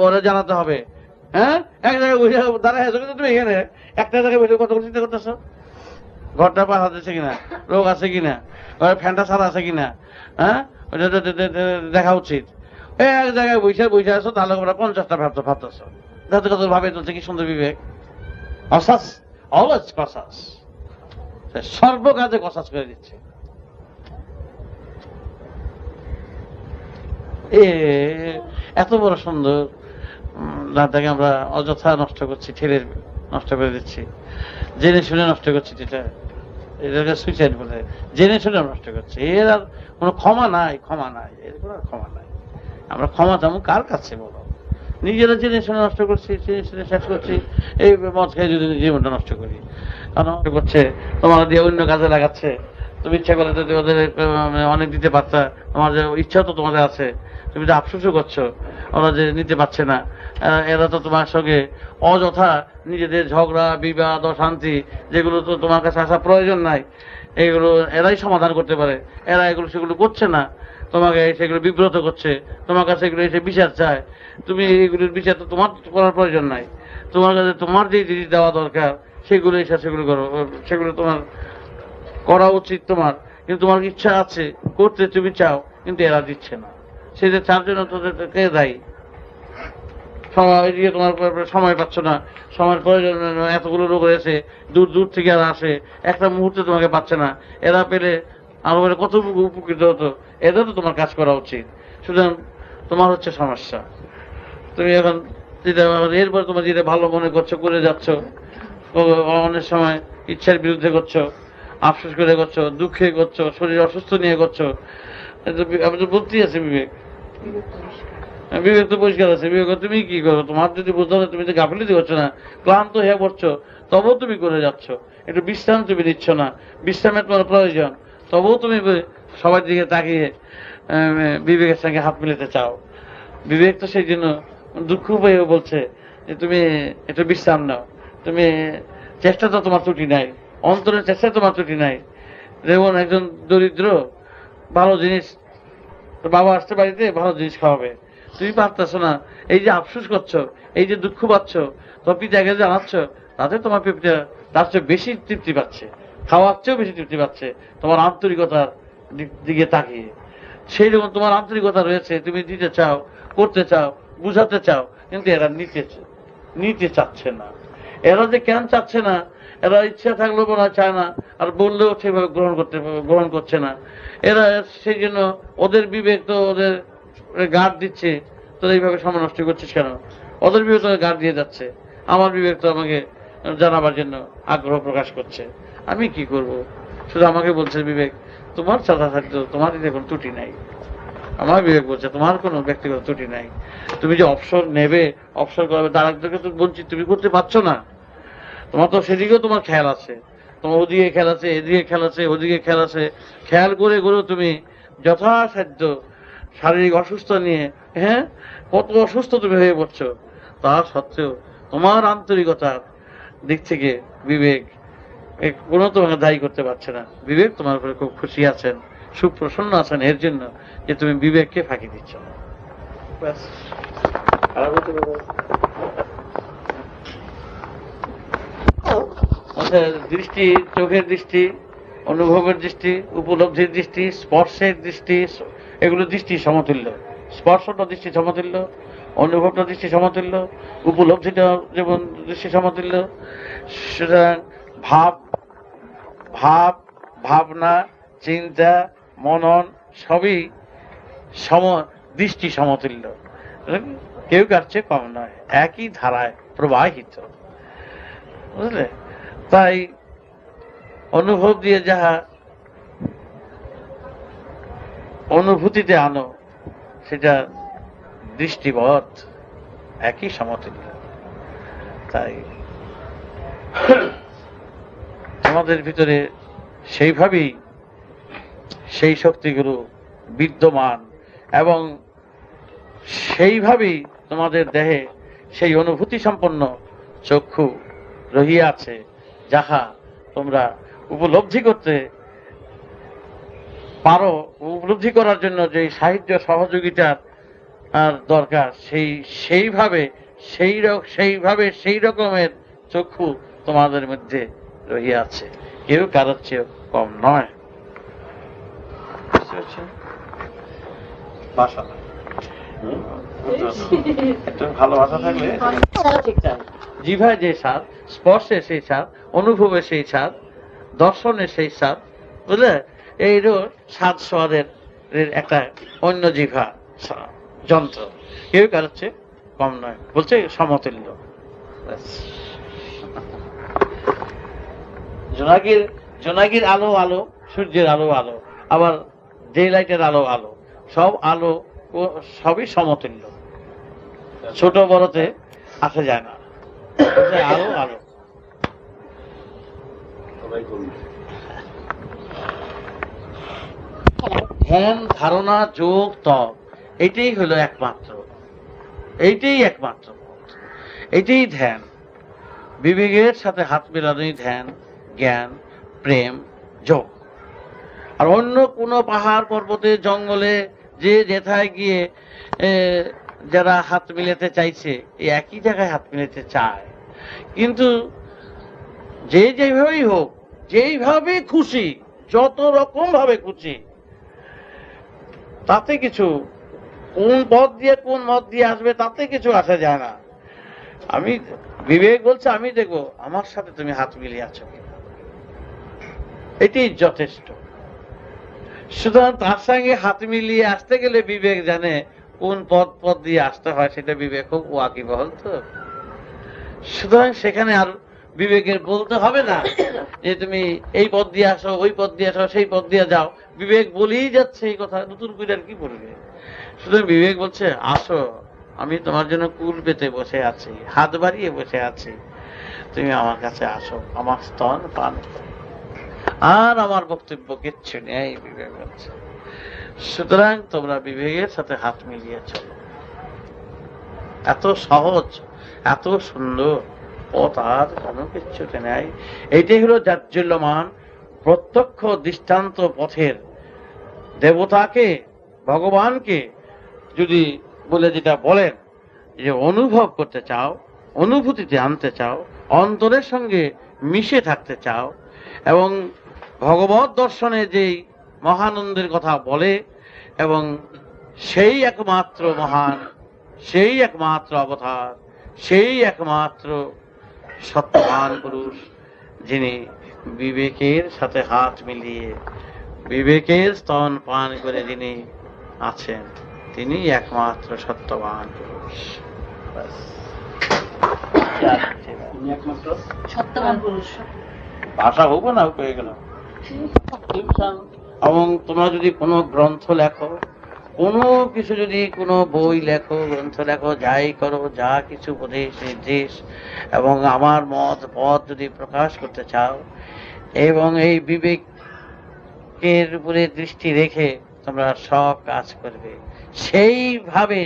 ওরা জানাতে হবে। হ্যাঁ, এক জায়গায় বসে দাঁড়ায় তুমি এখানে একটা জায়গায় বসে কতগুলো চিন্তা করতেছো, ঘরটা পাখা দিচ্ছে কিনা, রোগ আছে কিনা, ফ্যানটা ছাড়া আছে কিনা, হ্যাঁ দেখা উচিত। এক জায়গায় বসে বসে আসো, তাহলে ওরা 50টা ভাবতেছো, যাতে কত ভাবে চলছে। কি সুন্দর বিবেক, অসাস, অলওয়েজ কসাস, সর্বকাজে কসাস করে দিচ্ছে। এত বড় সুন্দর রাতটাকে আমরা অযথা নষ্ট করছি, ঠেলে নষ্ট করে দিচ্ছি, জেনে শুনে নষ্ট করছি। এটাকে সুইসাইড বলে, জেনে শুনে নষ্ট করছি। এর আর কোনো ক্ষমা নাই, ক্ষমা নাই, এর কোনো ক্ষমা নাই। আমরা ক্ষমা চাবো কার কাছে বলো? নিজেরা জেনে শুনে নষ্ট করছি, জেনে শুনে শেষ করছি। এই মদ খেয়ে যদি জীবনটা নষ্ট করি, কারণ করছে তোমার দিয়ে অন্য কাজে লাগাচ্ছে। তুমি ইচ্ছা করলে তো ওদের অনেক দিতে পারতা, তোমার যে ইচ্ছা তো তোমাদের আছে, তুমি তো আফসোসও করছো ওরা যে নিতে পারছে না। এরা তো তোমার সঙ্গে অযথা নিজেদের ঝগড়া বিবাদ অশান্তি, যেগুলো তো তোমার কাছে আসা প্রয়োজন নাই, এগুলো এরাই সমাধান করতে পারে, এরা এগুলো সেগুলো করছে না, তোমাকে সেগুলো বিব্রত করছে, তোমার কাছে এগুলো এসে বিচার চায়। তুমি এগুলোর বিচার তো তোমার করার প্রয়োজন নাই, তোমার কাছে তোমার যে জিনিস দেওয়া দরকার সেগুলো এসে সেগুলো করো, সেগুলো তোমার করা উচিত তোমার, কিন্তু তোমার ইচ্ছা আছে করতে, তুমি চাও, কিন্তু এরা দিচ্ছে না। সেটা চার জন্য তোদেরকে দায়ী। তোমার সময় পাচ্ছ না, সময়ের প্রয়োজন, এতগুলো লোক রয়েছে, দূর দূর থেকে এরা আসে, একটা মুহূর্তে তোমাকে পাচ্ছে না। এরা পেলে আরো কত উপকৃত হতো। এদের তো তোমার কাজ করা উচিত। সুতরাং তোমার হচ্ছে সমস্যা। তুমি এখন এরপর তোমার যেটা ভালো মনে করছো করে যাচ্ছ, অনেক সময় ইচ্ছার বিরুদ্ধে করছো, আফসোস করে করছো, দুঃখে করছো, শরীর অসুস্থ নিয়ে করছো। আমি তো বলতেই আছি বিবেক, বিবেক তো পরিষ্কার আছে। বিবেক তুমি কি করো, তোমার যদি বুঝতে হবে তুমি তো গাফিলতি করছো না, ক্লান্ত হয়ে পড়ছো, তবুও তুমি করে যাচ্ছ। একটু বিশ্রাম তুমি নিচ্ছ না, বিশ্রামের তোমার প্রয়োজন, তবুও তুমি সবার দিকে তাকিয়ে বিবেকের সঙ্গে হাত মিলাতে চাও। বিবেক তো সেই জন্য দুঃখ পেয়ে বলছে যে তুমি একটু বিশ্রাম নাও। তুমি চেষ্টা তো তোমার ত্রুটি নাই, অন্তরের চেষ্টা তোমার ত্রুটি নাই। যেমন একজন দরিদ্র ভালো জিনিস তো বাবা আসতে বাড়িতে ভালো জিনিস খাওয়াবে, তুমি পারতেছো না, এই যে আফসোস করছো, এই যে দুঃখ পাচ্ছ, তোমার পিতাকে জানাচ্ছ, তাতে তোমার পিতা তার চেয়ে বেশি তৃপ্তি পাচ্ছে, খাওয়ার চেয়েও বেশি তৃপ্তি পাচ্ছে তোমার আন্তরিকতার দিকে তাকিয়ে। সেই রকম তোমার আন্তরিকতা রয়েছে, তুমি দিতে চাও, করতে চাও, বুঝাতে চাও, কিন্তু এরা নিতে চাচ্ছে না। এরা যে কেন চাচ্ছে না, এরা ইচ্ছা থাকলেও মনে হয় চায় না, আর বললেও সেভাবে গ্রহণ করছে না। এরা সেই জন্য ওদের বিবেক তো ওদের গার্ড দিচ্ছে, তো এইভাবে সময় নষ্ট করছিস কেন, ওদের বিবেক তো গার্ড দিয়ে যাচ্ছে, আমার বিবেক তো আমাকে জানাবার জন্য আগ্রহ প্রকাশ করছে, আমি কি করব? শুধু আমাকে বলছে বিবেক তোমার চাঁদা থাকতো, তোমার কোনো ত্রুটি নাই। আমার বিবেক বলছে তোমার কোনো ব্যক্তিগত ত্রুটি নাই, তুমি যে অবসর নেবে, অবসর করবে, তার একজনকে তো বঞ্চিত তুমি করতে পারছো না। তোমার তো সেদিকেও তোমার খেয়াল আছে, তোমার ওদিকে খেয়াল আছে, এদিকে খেয়াল আছে, ওদিকে খেয়াল আছে, খেয়াল করে তুমি যথাসাধ্য শারীরিক অসুস্থ নিয়ে, হ্যাঁ, কত অসুস্থ তুমি হয়ে পড়ছো, তা সত্ত্বেও তোমার আন্তরিকতার দিক থেকে বিবেক কোনো তোমাকে দায়ী করতে পারছে না। বিবেক তোমার উপরে খুব খুশি আছেন, সুপ্রসন্ন আছেন এর জন্য যে তুমি বিবেককে ফাঁকি দিচ্ছ না। দৃষ্টি, চোখের দৃষ্টি, অনুভবের দৃষ্টি, উপলব্ধির দৃষ্টি, স্পর্শের দৃষ্টি, এগুলো দৃষ্টি সমতুল্য। স্পর্শটা দৃষ্টি সমতুল্য, অনুভবটা দৃষ্টি সমতুল্য, উপলব্ধিটা যেমন দৃষ্টি সমতুল্য। সুতরাং ভাবনা, চিন্তা, মনন সবই দৃষ্টি সমতুল্য, কেউ কার চেয়ে কম নয়, একই ধারায় প্রবাহিত, বুঝলে? তাই অনুভব দিয়ে যাহা অনুভূতিতে আনো সেটা দৃষ্টিবোধ একই সমতুল্য। তাই আমাদের ভিতরে সেইভাবেই সেই শক্তিগুলো বিদ্যমান এবং সেইভাবেই তোমাদের দেহে সেই অনুভূতি সম্পন্ন চক্ষু রহিয়াছে, যাহা তোমরা উপলব্ধি করতে পারো। উপলব্ধি করার জন্য যে সাহায্য সহযোগিতার দরকার, সেই রকমের চক্ষু তোমাদের মধ্যে রহিয়াছে, কেউ কারোর চেয়ে কম নয়। ভাষা একটু ভালো ভাষা থাকলে জিভায় যে স্বাদ, স্পর্শে সেই স্বাদ, অনুভবে সেই স্বাদ, দর্শনে সেই স্বাদ, বুঝলে? এই স্বাদ স্বাদের একটা অন্য জিভা যন্ত্র, কেউ কারোর চেয়ে কম নয়, বলছে সমতুল্য। জোনাকির আলো আলো, সূর্যের আলো আলো, আবার ডে লাইটের আলো আলো, সব আলো সবই সমতুল্য, ছোট বড়তে আসা যায় না, আলো আলো। ধ্যান, ধারণা, যোগ, তপ, এটাই হলো একমাত্র, এইটাই একমাত্র পথ, এইটাই ধ্যান। বিবেকের সাথে হাত মেলানোই ধ্যান, জ্ঞান, প্রেম, যোগ। আর অন্য কোনো পাহাড় পর্বতে জঙ্গলে যে যেথায় গিয়ে যারা হাত মিলাতে চাইছে, এই একই জায়গায় হাত মিলাতে চায়, কিন্তু যেভাবেই হোক, যেইভাবে খুশি, যত রকম ভাবে খুশি, তাতে কিছু কোন পথ দিয়ে কোন মত দিয়ে আসবে তাতে কিছু আসা যায় না। বিবেক বলছে আমি দেখবো আমার সাথে তুমি হাত মিলিয়ে আছো কিনা, এটাই যথেষ্ট। সুতরাং তার সঙ্গে হাত মিলিয়ে আসতে গেলে বিবেক জানে কোন পথ দিয়ে আসতে হয়, সেটা বিবেক খুব ওয়াকিবহল। তো সুতরাং সেখানে আর বিবেকের বলতে হবে না যে তুমি এই পথ দিয়ে আসো, ওই পথ দিয়ে আসো, সেই পথ দিয়ে যাও। বিবেক বলেই যাচ্ছে এই কথা, নতুন করে আর কি বলবে? সুতরাং বিবেক বলছে আসো, আমি তোমার জন্য কুল পেতে বসে আছি, হাত বাড়িয়ে বসে আছি, তুমি আমার কাছে আসো, আমার স্তন পান করো। আর আমার বক্তব্য কিচ্ছু নেই, বিবেক বলছে। সুতরাং তোমরা বিবেকের সাথে হাত মিলিয়ে চলো, এত সহজ, এত সুন্দর পথ, আর কোনো কিচ্ছুতে নেই। এইটাই হলো জাজ্জল্যমান প্রত্যক্ষ দৃষ্টান্ত পথের। দেবতাকে ভগবানকে যদি বলে যেটা বলেন যে অনুভব করতে চাও, অনুভূতিতে আনতে চাও, অন্তরের সঙ্গে মিশে থাকতে চাও এবং ভগবত দর্শনে যেই মহানন্দের কথা বলে এবং সেই একমাত্র মহান, সেই একমাত্র অবতার, সেই একমাত্র সত্যবান পুরুষ যিনি বিবেকের সাথে হাত মিলিয়ে বিবেকের স্তন পান করে যিনি আছেন, তিনি একমাত্র সত্যবান পুরুষ। ব্যাস। তিনি একমাত্র সত্যবান পুরুষ। ভাষা হোক না হয়ে গেল। এবং তোমরা যদি কোনো গ্রন্থ লেখো, কোনো কিছু যদি কোনো বই লেখো, গ্রন্থ লেখো, যাই করো, যা কিছু উপদেশ নির্দেশ এবং আমার মত পথ যদি প্রকাশ করতে চাও এবং এই বিবেকের উপরে দৃষ্টি রেখে তোমরা সব কাজ করবে, সেইভাবে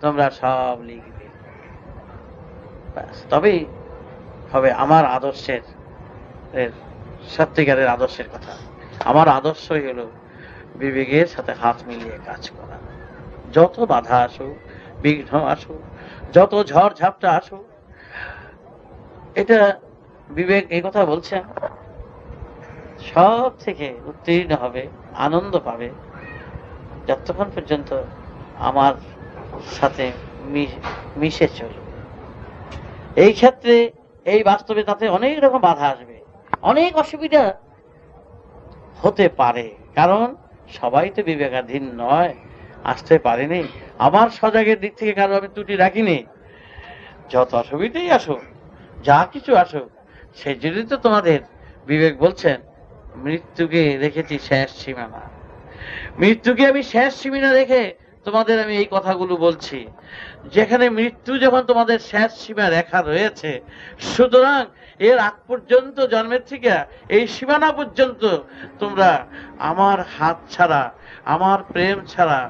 তোমরা সব লিখবে, তবেই হবে আমার আদর্শের সত্যিকারের আদর্শের কথা। আমার আদর্শই হলো বিবেকের সাথে হাত মিলিয়ে কাজ করা। যত বাধা আসুক, বিঘ্ন আসুক, যত ঝড় ঝাপটা আসুক, এটা বিবেক এই কথা বলছেন, সব থেকে উত্তীর্ণ হবে, আনন্দ পাবে যতক্ষণ পর্যন্ত আমার সাথে মিশে চলবে। এই ক্ষেত্রে এই বাস্তবে তাতে অনেক রকম বাধা আসবে, অনেক অসুবিধা হতে পারে, কারণ সবাই তো বিবেকাধীন নয়, আসতে পারেনি। আমার সজাগের দিক থেকে কারো আমি ত্রুটি রাখিনি। যত অসুবিধাই আসুক, যা কিছু আসুক, সেই জন্যই তো তোমাদের বিবেক বলছেন মৃত্যুকে রেখেছি শেষ সীমানা। মৃত্যুকে আমি শেষ সীমানা রেখে তোমাদের আমি এই কথাগুলো বলছি, যেখানে মৃত্যু যখন তোমাদের শেষ সীমা রেখা রয়েছে, সুতরাং এর আগ পর্যন্ত, জন্মের থেকে এই সীমানা পর্যন্ত তোমরা আমার হাত ছাড়া, আমার প্রেম ছাড়া,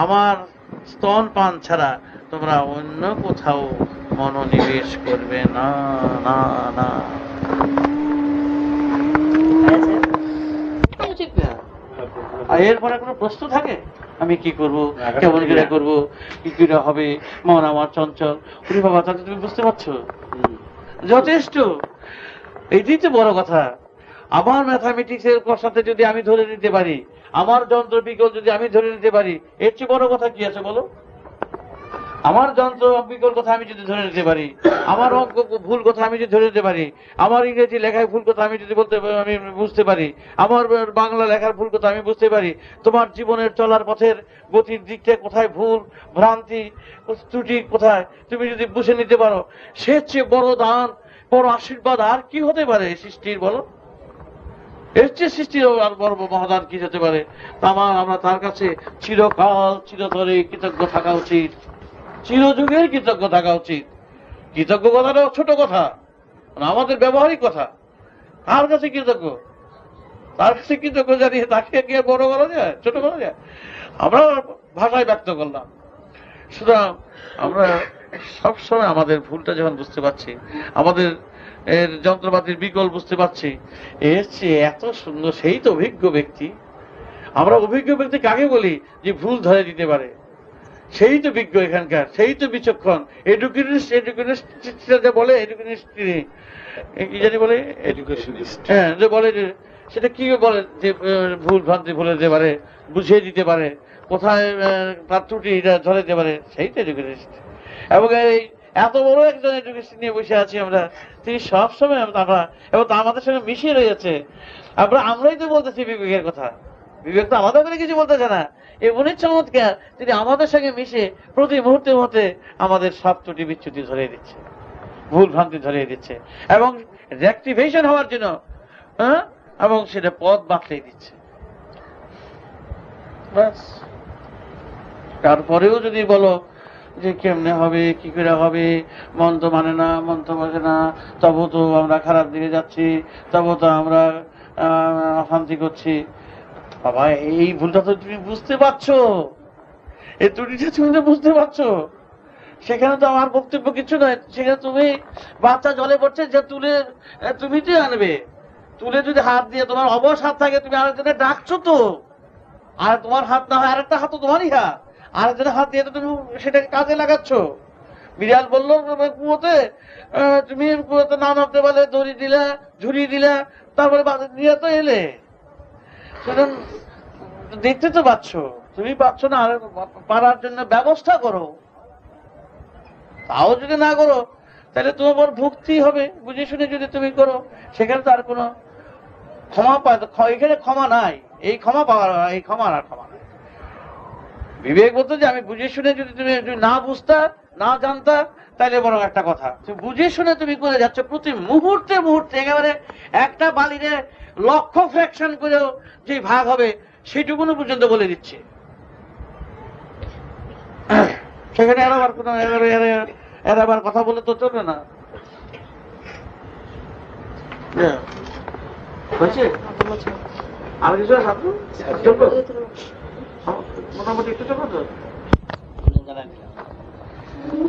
আমার স্তন পান ছাড়া তোমরা অন্য কোথাও মনোনিবেশ করবে না, না, না। উচিত না। আর এরপরে কোনো প্রশ্ন থাকে, আমি কি করব, কেমন করে করব, কি করে হবে, মন আমার চঞ্চল। ওরে বাবা, তাতে তুমি বুঝতে পারছো যথেষ্ট। এটাই তো বড় কথা। আমার ম্যাথামেটিক্স এর সাথে যদি আমি ধরে নিতে পারি, আমার যন্ত্র বিকল যদি আমি ধরে নিতে পারি, এর চেয়ে বড় কথা কি আছে বলো? আমার যন্ত্র বিকল কথা আমি যদি ধরে নিতে পারি, আমার অঙ্ক ভুল কথা আমি যদি ধরে নিতে পারি, আমার ইংরেজি লেখায় ভুল কথা আমি যদি আমি বুঝতে পারি, আমার বাংলা লেখার ভুল কথা আমি বুঝতে পারি, তোমার জীবনের চলার পথের গতির দিকটা কোথায় ভুল ভ্রান্তি ত্রুটি কোথায় তুমি যদি বুঝে নিতে পারো, সে চেয়ে বড় দান, বড় আশীর্বাদ আর কি হতে পারে সৃষ্টির, বলো? এর চেয়ে সৃষ্টির আর বড় মহাদান কি হতে পারে? আমরা তার কাছে চিরকাল চিরতরে কৃতজ্ঞ থাকা উচিত, চিরযুগের কৃতজ্ঞ থাকা উচিত। কৃতজ্ঞ কথাটা ছোট কথা, আমাদের ব্যবহারিক কথা। তার কাছে কৃতজ্ঞ, তার কাছে কৃতজ্ঞ জানিয়ে তাকে কি বড় করা যায়, ছোট করা যায়? আমরা ভাষায় ব্যক্ত করলাম। সুতরাং আমরা সবসময় আমাদের ভুলটা যখন বুঝতে পারছি, আমাদের এর যন্ত্রপাতির বিকল বুঝতে পারছি, এর চেয়ে এত সুন্দর, সেই তো অভিজ্ঞ ব্যক্তি। আমরা অভিজ্ঞ ব্যক্তি কাকে বলি? যে ভুল ধরে দিতে পারে, সেই তো বিজ্ঞ এখানকার, সেই তো বিচক্ষণ। এডুকেশনিস্ট বলে, এডুকেশনিস্ট কি জানি বলে, হ্যাঁ, যে বলে যে সেটা কি বলে, যে ভুল ভ্রান্তি বলে দিতে পারে, বুঝিয়ে দিতে পারে, কোথায় তার ত্রুটি এটা ধরে দিতে পারে, সেই তো এডুকেশনিস্ট। এবং এই এত বড় একজন এডুকেশন নিয়ে বসে আছি আমরা, তিনি সবসময় আমরা এবং তা আমাদের সঙ্গে মিশিয়ে রয়েছে। আমরাই তো বলতেছি বিবেকের কথা, বিবেক তো আলাদা করে কিছু বলতেছে না। এমনই চমৎকার, তিনি আমাদের সঙ্গে মিশে প্রতি মুহূর্তে মুহূর্তে আমাদের সব ত্রুটি বিচ্যুতি ধরিয়ে দিচ্ছে, ভুল ভ্রান্তি ধরিয়ে দিচ্ছে এবং রেকটিফিকেশন হওয়ার জন্য এবং সেটা পথ বাতলে দিচ্ছে। ব্যাস। তারপরেও যদি বলো যে কেমনে হবে, কি করে হবে, মন তো মানে না, মন তো বোঝে না, তবু তো আমরা খারাপ দিকে যাচ্ছি, তবু তো আমরা অশান্তি করছি। বাবা, এই ভুলটা তো তুমি বুঝতে পারছো, এই ত্রুটিটা তুমি তো বুঝতে পারছো। সেখানে তো আমার বক্তব্য কিছু নয়, সেখানে তুমি বাচ্চা জলে পড়ছে, যে তুলে তুমি তো আনবে, তুলে যদি হাত দিয়ে তোমার অবশ হাত থাকে, তুমি আরেকজনের ডাকছো তো, আর তোমার হাত না হয় আরেকটা হাত তো তোমারই হাত, আরেকজনের হাত দিয়ে তো তুমি সেটাকে কাজে লাগাচ্ছ। বিড়াল বললো কুয়োতে, তুমি কুয়োতে না নামতে পারলে দড়ি দিলা, ঝুড়ি দিলা, তারপরে দিয়ে তো এলে। সুতরাং দেখতে তো পাচ্ছ, তুমি পাচ্ছ না, আর পারার জন্য ব্যবস্থা করো। তাও যদি না করো তাহলে তোমার ভক্তি হবে, বুঝে শুনে যদি তুমি করো, সেখানে তো আর কোনো ক্ষমা এখানে ক্ষমা নাই। এই ক্ষমা পাওয়ার, এই ক্ষমা আর ক্ষমা নাই। বিবেক বলতো যে আমি বুঝে শুনে যদি তুমি না বুঝতা, না জানতা, তাহলে বরং একটা কথা, তুমি বুঝে শুনে তুমি করে যাচ্ছ, প্রতি মুহূর্তে মুহূর্তে একেবারে একটা বালিরে লক্ষ ফ্র্যাকশন করেও যে ভাগ হবে সেটুকুনো পর্যন্ত বলে দিচ্ছে। সেখানে এরাবার কোনো এরাবার কথা বলে তো চলবে না। হয়েছে আর কিছু মোটামুটি একটু চলবে তো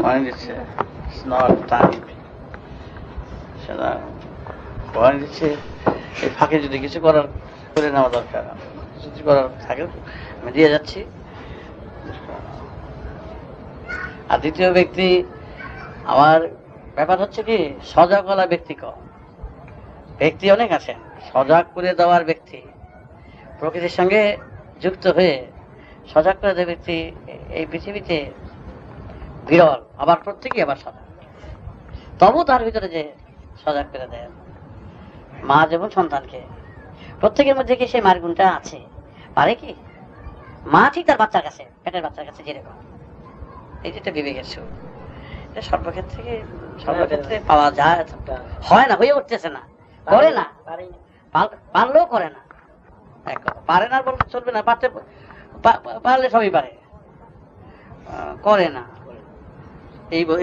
পয়েন্ট দিচ্ছে, সেটা পয়েন্ট দিচ্ছে। এই ফাঁকে যদি কিছু করার করে নেওয়া দরকার, কিছু করার থাকে আমি দিয়ে যাচ্ছি। আর দ্বিতীয় ব্যক্তি, আমার ব্যাপার হচ্ছে কি, সজাগওয়ালা ব্যক্তি কম। ব্যক্তি অনেক আছেন, সজাগ করে দেওয়ার ব্যক্তি, প্রকৃতির সঙ্গে যুক্ত হয়ে সজাগ করে দেওয়ার ব্যক্তি এই পৃথিবীতে বিরল। আবার প্রত্যেকেই আবার সজাগ, তবু তার ভিতরে যে সজাগ করে দেয় মা যেমন সন্তানকে, প্রত্যেকের মধ্যে কি সেই মার গুণটা আছে? পারে কি মা ঠিক তার বাচ্চার কাছে, পেটের বাচ্চার কাছে যেরকম, এই যেটা বিবেকের সুর, এটা সর্বক্ষেত্রে পাওয়া যায়, হয় না, হয়ে উঠতেছে না, করে না, পারলেও করে না। পারে না বলতে চলবে না, পারলে সবই পারে, করে না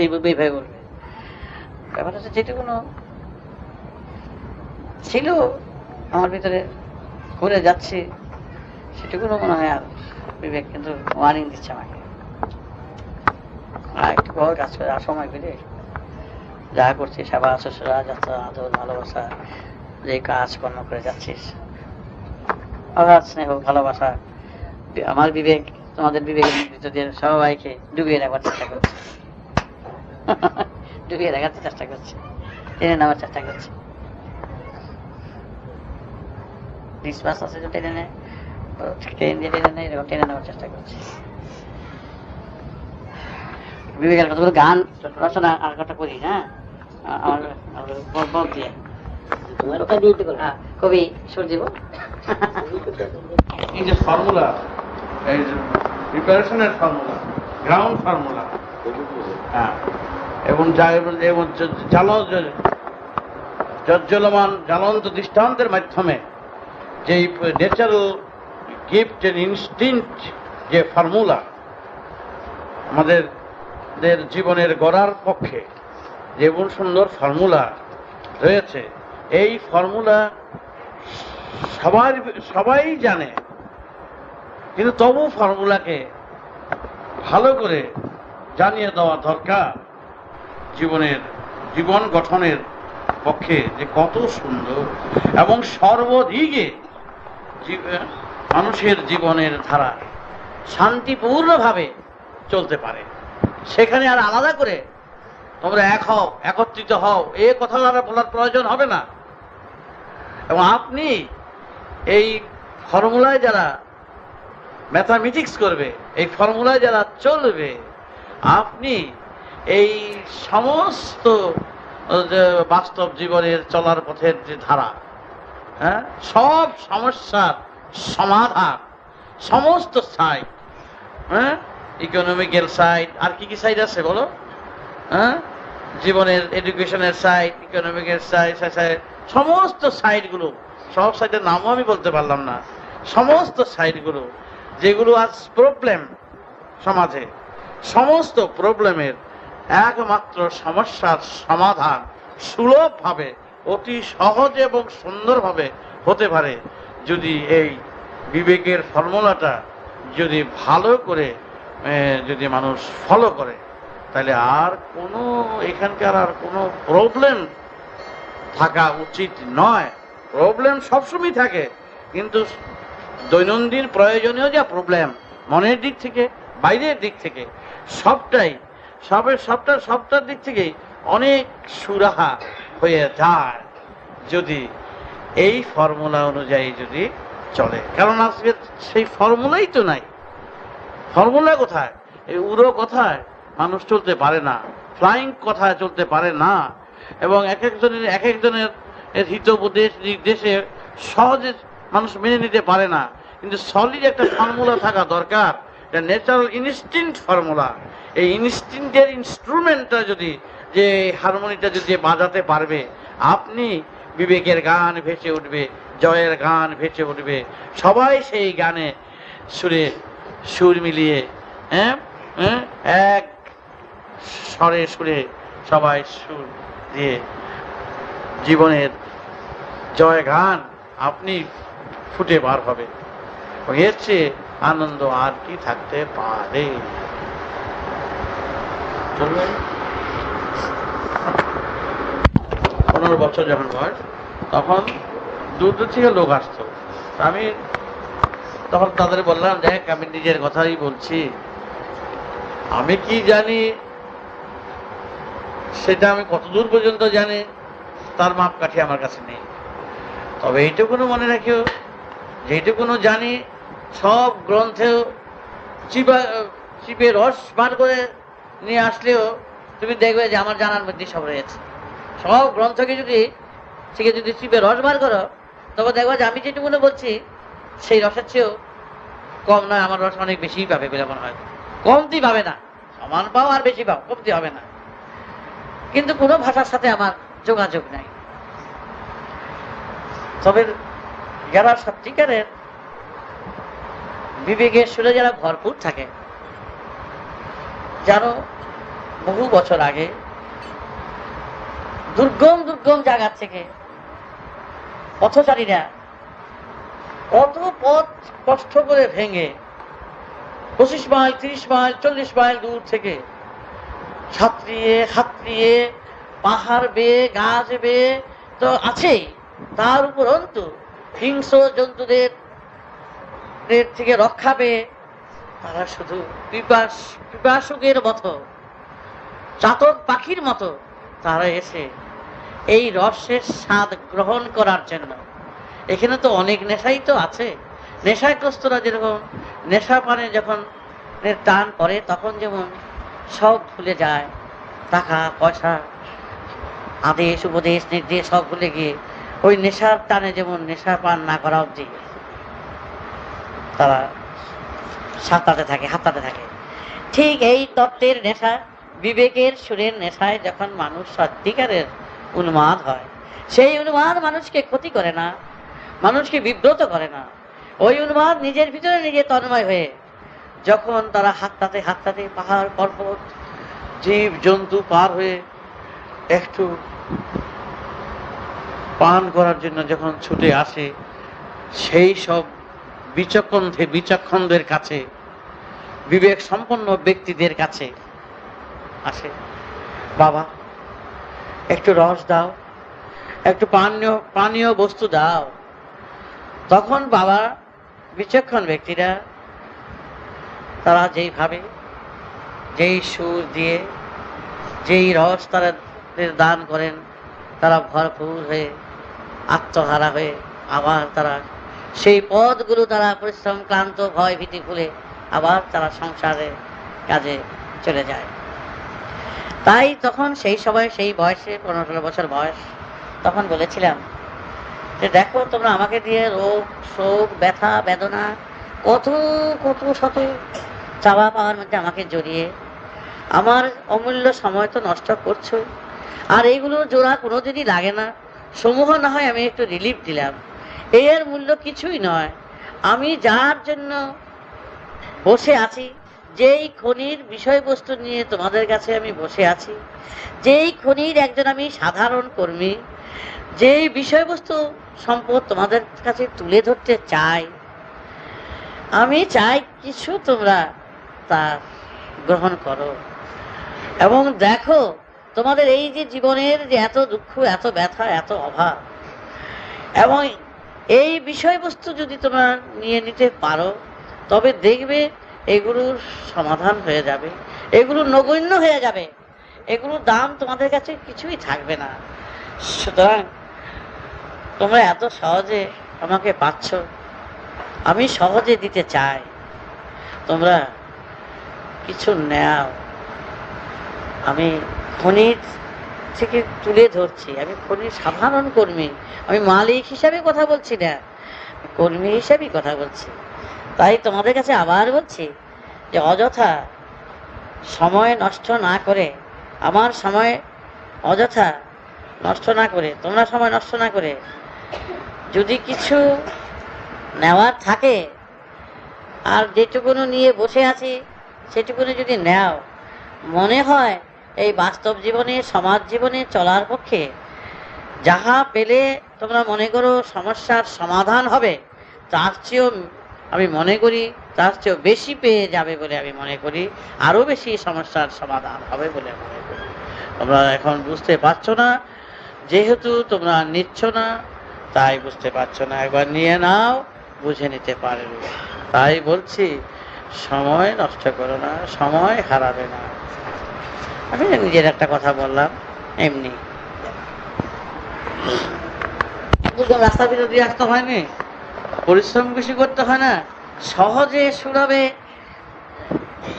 এইভাবে বলবে। ব্যাপারটা হচ্ছে যেটুকুনো ছিল আমার ভিতরে করে যাচ্ছে সেটুকুনো মনে হয় আর বিবেক কিন্তু ওয়ার্নিং দিচ্ছে আমাকে, একটু বড় কাজ করে আর সময় পেলে যা করছিস, সেবা শুশ্রূষা, যাত্রা, আদর, ভালোবাসা, যে কাজ কর্ম করে যাচ্ছিস, অগাধ স্নেহ ভালোবাসা, আমার বিবেক তোমাদের বিবেকের ভিতর দিয়ে সবাইকে ডুবিয়ে রাখার চেষ্টা করছে, ডুবিয়ে রাখার চেষ্টা করছে, টেনে নেওয়ার চেষ্টা করছে। বিশ্বাস আছে যে টেনে নেয়, টেনে নেয়, এরকম টেনে নেওয়ার চেষ্টা করছে। বিবেকের কতগুলো গান রচনা আর কথা করি, হ্যাঁ, আমার দিয়ে কবি সূর্যদেব এই যে ফর্মুলা, এই যে প্রিপারেশনের ফর্মুলা, গ্রাউন্ড ফর্মুলা, হ্যাঁ, এবং জ্বলমান জ্বলন্ত দৃষ্টান্তের মাধ্যমে যে ন্যাচারাল গিফট এন্ড ইনস্টিংক্ট যে ফর্মুলা আমাদের জীবনের গড়ার পক্ষে যেমন সুন্দর ফর্মুলা রয়েছে, এই ফর্মুলা সবাই জানে, কিন্তু তবু ফর্মুলাকে ভালো করে জানিয়ে দেওয়া দরকার। জীবন গঠনের পক্ষে যে কত সুন্দর এবং সর্বদিকে মানুষের জীবনের ধারা শান্তিপূর্ণভাবে চলতে পারে, সেখানে আর আলাদা করে তোমরা এক হও, একত্রিত হও, এ কথা বলার প্রয়োজন হবে না। এবং আপনি এই ফর্মুলায় যারা ম্যাথামেটিক্স করবে, এই ফর্মুলায় যারা চলবে, আপনি এই সমস্ত বাস্তব জীবনের চলার পথের যে ধারা, হ্যাঁ, সব সমস্যার সমাধান, সমস্ত সাইড, হ্যাঁ, ইকোনমিক্যাল সাইড, আর কি কি সাইড আছে বলো, হ্যাঁ, জীবনের এডুকেশনের সাইড, ইকোনমিক্যাল সাইড, সমস্ত সাইডগুলো, সব সাইডের নামও আমি বলতে পারলাম না, সমস্ত সাইডগুলো যেগুলো আজ প্রবলেম সমাজে, সমস্ত প্রবলেমের একমাত্র সমস্যার সমাধান সুলভভাবে, অতি সহজে এবং সুন্দরভাবে হতে পারে যদি এই বিবেকের ফর্মুলাটা যদি ভালো করে যদি মানুষ ফলো করে, তাহলে আর কোনো এখানকার আর কোনো প্রবলেম থাকা উচিত নয়। প্রবলেম সবসময় থাকে, কিন্তু দৈনন্দিন প্রয়োজনীয় যা প্রবলেম, মনের দিক থেকে বাইরের দিক থেকে সবটার দিক থেকে অনেক সুরাহা হয়ে যায় যদি এই ফর্মুলা অনুযায়ী যদি চলে। কারণ আজকে সেই ফর্মুলাই তো নাই। ফর্মুলা কোথায়? এই উড়ো কথায় মানুষ চলতে পারে না, ফ্লাইং কথায় চলতে পারে না, এবং এক একজনের হিতোপদেশ নির্দেশে সহজে মানুষ মেনে নিতে পারে না। কিন্তু সলিড একটা ফর্মুলা থাকা দরকার, এটা ন্যাচারাল ইনস্টিংক্ট ফর্মুলা। এই ইনস্টিংক্টের ইনস্ট্রুমেন্টটা যদি, যে হারমোনিটা যদি বাজাতে পারবে, আপনি বিবেকের গান ভেসে উঠবে, জয়ের গান ভেসে উঠবে, সবাই সেই গানে সুর মিলিয়ে এক স্বরে সুরে সবাই সুর দিয়ে জীবনের জয় গান আপনি ফুটে বার হবে। এর চেয়ে আনন্দ আর কি থাকতে পারে? 15 বছর যখন বয়স, তখন দূর দূর থেকে লোক আসতো। আমি তখন তাদের বললাম, দেখ আমি নিজের কথাই বলছি, আমি কি জানি সেটা আমি কতদূর পর্যন্ত জানি তার মাপকাঠি আমার কাছে নেই। তবে এইটুকুনো মনে রাখিও, যেটুকুনো জানি সব গ্রন্থেও চিপে রস বার করে নিয়ে আসলেও তুমি দেখবে যে আমার জানার মধ্যে সব রয়েছে। সব গ্রন্থকে যদি চিপে রস বার করো, তবে দেখবে যে আমি যেটুকুনো বলছি সেই রসের চেয়েও কম নয়, আমার রস অনেক বেশিই পাবে বলে মনে হয়। কমতি পাবে না, সমান পাও আর বেশি পাও, কমতি হবে না। কিন্তু কোনো ভাষার সাথে আমার যোগাযোগ নাই। তবে যারা সত্যিকারের বিবেকের সুরে যারা ভরপুর থাকে, জানো বহু বছর আগে দুর্গম দুর্গম জায়গা থেকে পথচারীরা কত পথ কষ্ট করে ভেঙে 25 মাইল 30 মাইল 40 মাইল দূর থেকে সাঁতরিয়ে পাহাড় বেয়ে গাছ বেয়ে তো আছেই, তার উপরন্তু হিংস্র জন্তুদের থেকে রক্ষা পেয়ে তারা শুধু পিপাসুকের মতো, চাতক পাখির মতো তারা এসে এই রসের স্বাদ গ্রহণ করার জন্য। এখানে তো অনেক নেশাই তো আছে। নেশাগ্রস্তরা যেরকম নেশা পানে যখন টান করে, তখন যেমন সব ভুলে যায়, টাকা পয়সা আদেশ উপদেশ নির্দেশ সব ভুলে গিয়ে ওই নেশার টানে যেমন নেশা পান না করা অবধি তারা হাততাতে থাকে। ঠিক এই তত্ত্বের নেশা, বিবেকের সুরের নেশায় যখন মানুষ সত্যিকারের উন্মাদ হয়, সেই উন্মাদ মানুষকে ক্ষতি করে না, মানুষকে বিব্রত করে না। ওই উন্মাদ নিজের ভিতরে নিজে তন্ময় হয়ে যখন তারা হাততাতে পাহাড় পর্বত জীব জন্তু পার হয়ে একটু পান করার জন্য যখন ছুটে আসে, সেই সব বিচক্ষণদের কাছে, বিবেক সম্পন্ন ব্যক্তিদের কাছে আসে, বাবা একটু রস দাও, একটু পানীয় বস্তু দাও। তখন বাবা বিচক্ষণ ব্যক্তিরা তারা যেইভাবে যেই সুর দিয়ে যেই রস তারা দান করেন, তারা ভরপুর হয়ে আত্মহারা হয়ে আবার তারা সেই পথগুলো তারা পরিশ্রম ক্লান্ত ভয় ভীতি ভুলে আবার তারা সংসারের কাজে চলে যায়। তাই তখন সেই সময় সেই বয়সে 15-16 বছর বয়স, তখন বলেছিলাম যে দেখো তোমরা আমাকে দিয়ে রোগ শোক ব্যথা বেদনা কত কত শত চাওয়া পাওয়ার মধ্যে আমাকে জড়িয়ে আমার অমূল্য সময় তো নষ্ট করছো, আর এইগুলো জোড়া কোনোদিনই লাগে না। সমূহ না হয় আমি একটু রিলিফ দিলাম, এর মূল্য কিছুই নয়। আমি যার জন্য বসে আছি, যেই খনির বিষয়বস্তু নিয়ে তোমাদের কাছে আমি বসে আছি, যেই খনির একজন আমি সাধারণ কর্মী, যেই বিষয়বস্তু সম্পদ তোমাদের কাছে তুলে ধরতে চাই, আমি চাই কিছু তোমরা তা গ্রহণ করো এবং দেখো তোমাদের এই যে জীবনের যে এত দুঃখ, এত ব্যথা, এত অভাব, এবং এই বিষয়বস্তু যদি তোমরা নিয়ে নিতে পারো তবে দেখবে এগুলোর সমাধান হয়ে যাবে, এগুলো নগণ্য হয়ে যাবে, এগুলোর দাম তোমাদের কাছে কিছুই থাকবে না। সুতরাং তোমরা এত সহজে আমাকে পাচ্ছ, আমি সহজে দিতে চাই, তোমরা কিছু নেও। আমি খনির থেকে তুলে ধরছি, আমি খনির সাধারণ কর্মী, আমি মালিক হিসাবে কথা বলছি না, কর্মী হিসাবেই কথা বলছি। তাই তোমাদের কাছে আবার বলছি যে অযথা সময় নষ্ট না করে, আমার সময় অযথা নষ্ট না করে, তোমরা সময় নষ্ট না করে যদি কিছু নেওয়ার থাকে, আর যেটুকুনো নিয়ে বসে আছি সেটুকুনো যদি নেও, মনে হয় এই বাস্তব জীবনে, সমাজ জীবনে চলার পক্ষে যাহা পেলে তোমরা মনে করো সমস্যার সমাধান হবে, তার চেয়েও আমি মনে করি তার চেয়েও বেশি পেয়ে যাবে বলে আমি মনে করি, আরো বেশি সমস্যার সমাধান হবে বলে মনে করি। তোমরা এখন বুঝতে পারছো না, যেহেতু তোমরা নিচ্ছ না তাই বুঝতে পারছো না, একবার নিয়ে নাও, বুঝে নিতে পারবে। তাই বলছি সময় নষ্ট করো না, সময় হারাবে না। আমি নিজের একটা কথা বললাম এমনি, রাস্তা ভিতর দিয়ে আসতে হয়নি, পরিশ্রম বেশি করতে হয় না, সহজে সুলভে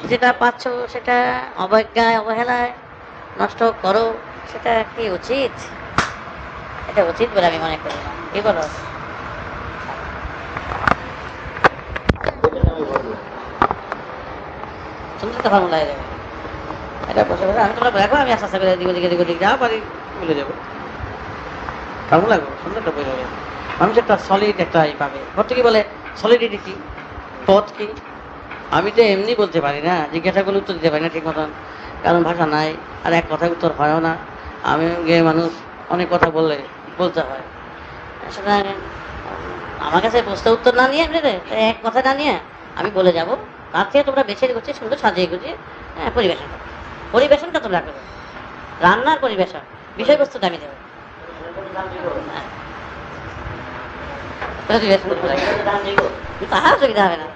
যেটা পাচ্ছ সেটা অবজ্ঞায় অবহেলায় নষ্ট করো, সেটা কি উচিত? এটা উচিত বলে আমি মনে করি না। কি বলো? সুন্দর একটা ফর্মুলা হয়ে যাবে এটা, বসে বসে আমি তোমরা দেখো, আমি আস্তে আস্তে করে দিকে যাও পারি বলে যাবো। ফর্মুলা সুন্দরটা বই হবে, মানুষ একটা সলিড একটা পাবে। ঘরটা কি বলে সলিডিটি কি, পথ কি? আমি তো এমনি বলতে পারি না, জিজ্ঞাসা করলে উত্তর দিতে পারি না ঠিক মতন, কারণ ভাষা নাই, আর এক কথায় উত্তর হয়ও না। আমি গিয়ে মানুষ অনেক কথা বলতে হয়, সুতরাং আমার কাছে প্রশ্ন উত্তর না নিয়ে এক কথা না নিয়ে আমি বলে যাব, তার থেকে তোমরা বেছে গুছিয়ে সুন্দর সাজিয়ে গুছিয়ে পরিবেশন করো। পরিবেশনটা তোমরা করো, রান্নার পরিবেশন, বিষয়বস্তুটা আমি দেবো। তাহার অসুবিধা হবে না,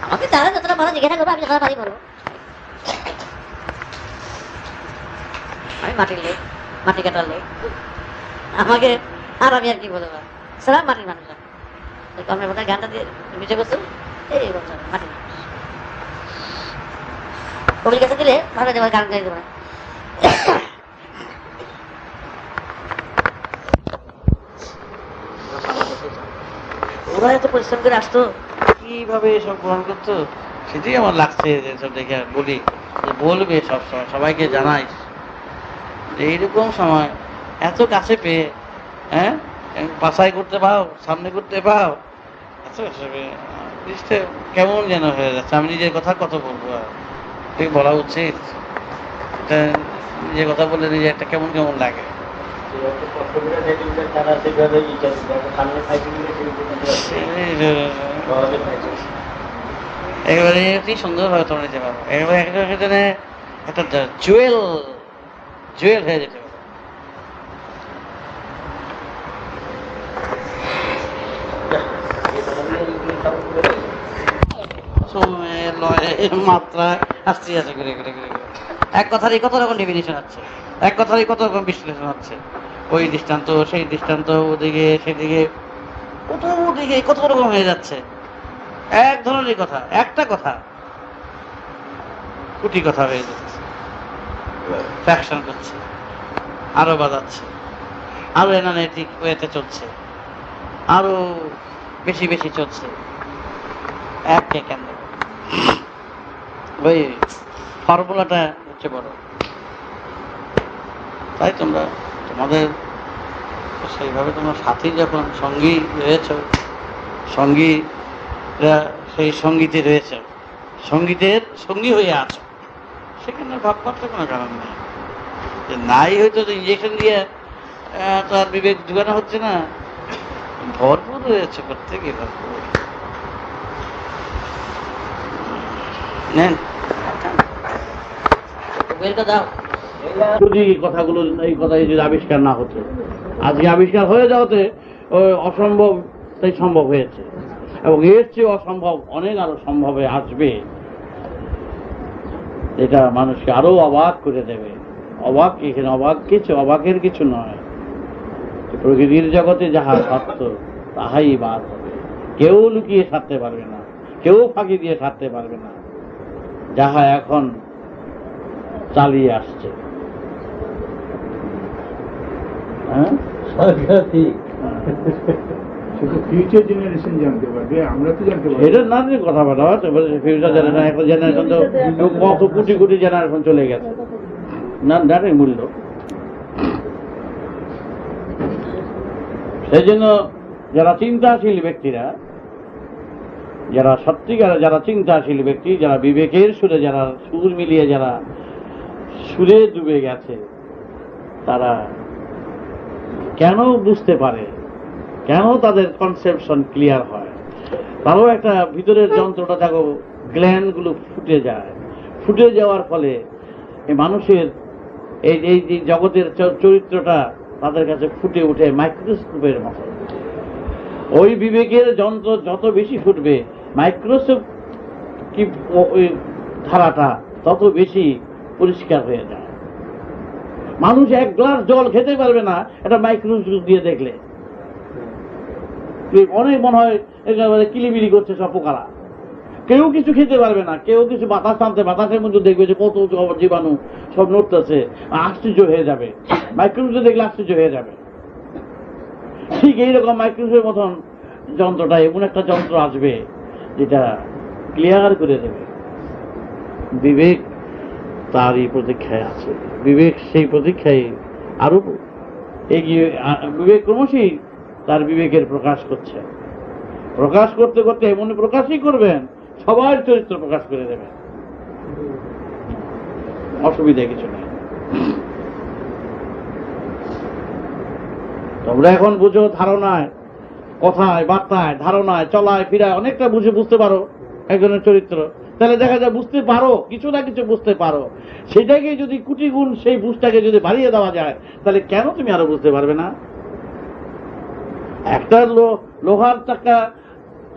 আমাকে তারা যতটা ভালো জিজ্ঞাসা করবো আমি যতটা পারি বলবো। আমি মাটির লোক, মাটি কাটার লোক, আমাকে আর আমি আর কি বলবো, সারা মাটির মানুষ। কর্মের বোধহয় গানটা দিয়ে বিষয় বস্তু এই বলছো মাটির মানুষ। কবির কাছে দিলে ভালো দেবো, গান গাই দেবো না। ওরা এত পরিশ্রম করে আসতো, কিভাবে এসব গ্রহণ করতো সেটাই আমার লাগছে, এসব দেখে বলি যে বলবে সবসময়, সবাইকে জানাইস এইরকম সময় এত কাছে পেয়ে, হ্যাঁ বাছাই করতে পাও, সামনে করতে পাও, এত কাছে পেয়ে জিনিসটা কেমন যেন হয়ে যাচ্ছে। আমি নিজের কথা কত বলবো, আর বলা উচিত? নিজের কথা বললে নিজে একটা কেমন কেমন লাগে। একেবারে কি সুন্দর ভাবে তোমরা নিতে পারো, একেবারে একটা জুয়েল হয়ে যেতে পারো। মাত্রা আসছে আছে ঘুরে ঘুরে ঘুরে ঘুরে, এক কথারই কত রকম ডেফিনিশন হচ্ছে, এক কথারই কত রকম বিশ্লেষণ হচ্ছে, ওই দৃষ্টান্ত সেই দৃষ্টান্ত, ওদিকে সেদিকে ওদিকে কত রকম হয়ে যাচ্ছে। এক ধরনের কথা, একটা কথা কুটি কথা হয়ে যাচ্ছে, ফ্যাকশন করছে, আরো বাজাচ্ছে, আরো এনালিটিক ওয়েতে চলছে, আরো বেশি বেশি চলছে, এককে কেন্দ্র। ওই ফর্মুলাটা হচ্ছে বড়। তাই তোমরা তোমাদের সেইভাবে তোমরা সাথী যখন সঙ্গী রয়েছ, সঙ্গীরা সেই সঙ্গীতে রয়েছ, সঙ্গীতের সঙ্গী হয়ে আছো, সেখানে ভাব করতে কোনো কারণ নেই। নাই হয়তো ইঞ্জেকশন দিয়ে তো আর বিবেক ঢুকানো হচ্ছে না, ভরপুর রয়েছে প্রত্যেকে, ভরপুর। নেন বেলটা দাও। যদি কথাগুলো এই কথাই যদি আবিষ্কার না হতো, আজকে আবিষ্কার হয়ে যাওয়াতে অসম্ভব তাই সম্ভব হয়েছে, এবং এর চেয়ে অসম্ভব অনেক আরো সম্ভবে আসবে, এটা মানুষকে আরো অবাক করে দেবে। অবাক এখানে অবাকের কিছু নয়। প্রকৃতির জগতে যাহা সত্য তাহাই বাদ হবে, কেউ লুকিয়ে থাকতে পারবে না, কেউ ফাঁকি দিয়ে থাকতে পারবে না, যাহা এখন চালিয়ে আসছে। শুধু ফিউচার জেনারেশন জানতে পারবে, আমরা তো জানতে পারবো এটা না যে কথা বলা হচ্ছে, ফিউচার জেনারেশন, একটা জেনারেশন তো কত কোটি কোটি জেনারেশন চলে গেছে, না জানে মূল্য। সেই জন্য যারা চিন্তাশীল ব্যক্তিরা, যারা সত্যিকার যারা চিন্তাশীল ব্যক্তি, যারা বিবেকের সুরে যারা সুর মিলিয়ে যারা সুরে ডুবে গেছে, তারা কেন বুঝতে পারে, কেন তাদের কনসেপশন ক্লিয়ার হয়, তারও একটা ভিতরের যন্ত্রটা দেখো, গ্ল্যান্ড গুলো ফুটে যায়, ফুটে যাওয়ার ফলে এই মানুষের এই যে জগতের চরিত্রটা তাদের কাছে ফুটে উঠে মাইক্রোস্কোপের মতো। ওই বিবেকের যন্ত্র যত বেশি ফুটবে, মাইক্রোস্কোপ কি ওই ধারাটা তত বেশি পরিষ্কার হয়ে যায়। মানুষ এক গ্লাস জল খেতে পারবে না এটা মাইক্রোস্কোপ দিয়ে দেখলে, অনেক মনে হয় কিলিবিলি করছে সব পোকারা। কেউ কিছু খেতে পারবে না, কেউ কিছু বাতাস টানতে, বাতাসের মধ্যে দেখবে যে কত জীবাণু সব নড়তেছে, আশ্চর্য হয়ে যাবে। মাইক্রোস্কোপ দেখলে আশ্চর্য হয়ে যাবে। ঠিক এইরকম মাইক্রোস্কোপের মতন যন্ত্রটা, এমন একটা যন্ত্র আসবে যেটা ক্লিয়ার করে দেবে। বিবেক তারই প্রতীক্ষায় আছে, বিবেক সেই প্রতীক্ষায় আরো এগিয়ে, বিবেক ক্রমশই তার বিবেকের প্রকাশ করছে। প্রকাশ করতে করতে এমন প্রকাশই করবেন, সবার চরিত্র প্রকাশ করে দেবেন, অসুবিধা কিছু নেই। তোমরা এখন বুঝো ধারণায়, কথায় বার্তায়, ধারণায়, চলায় ফিরায় অনেকটা বুঝতে পারো একজনের চরিত্র, তাহলে দেখা যায় বুঝতে পারো, কিছু না কিছু বুঝতে পারো। সেটাকে যদি কোটি গুণ সেই বুঝটাকে যদি বাড়িয়ে দেওয়া যায়, তাহলে কেন তুমি আরো বুঝতে পারবে না? একটা লোহার চাকা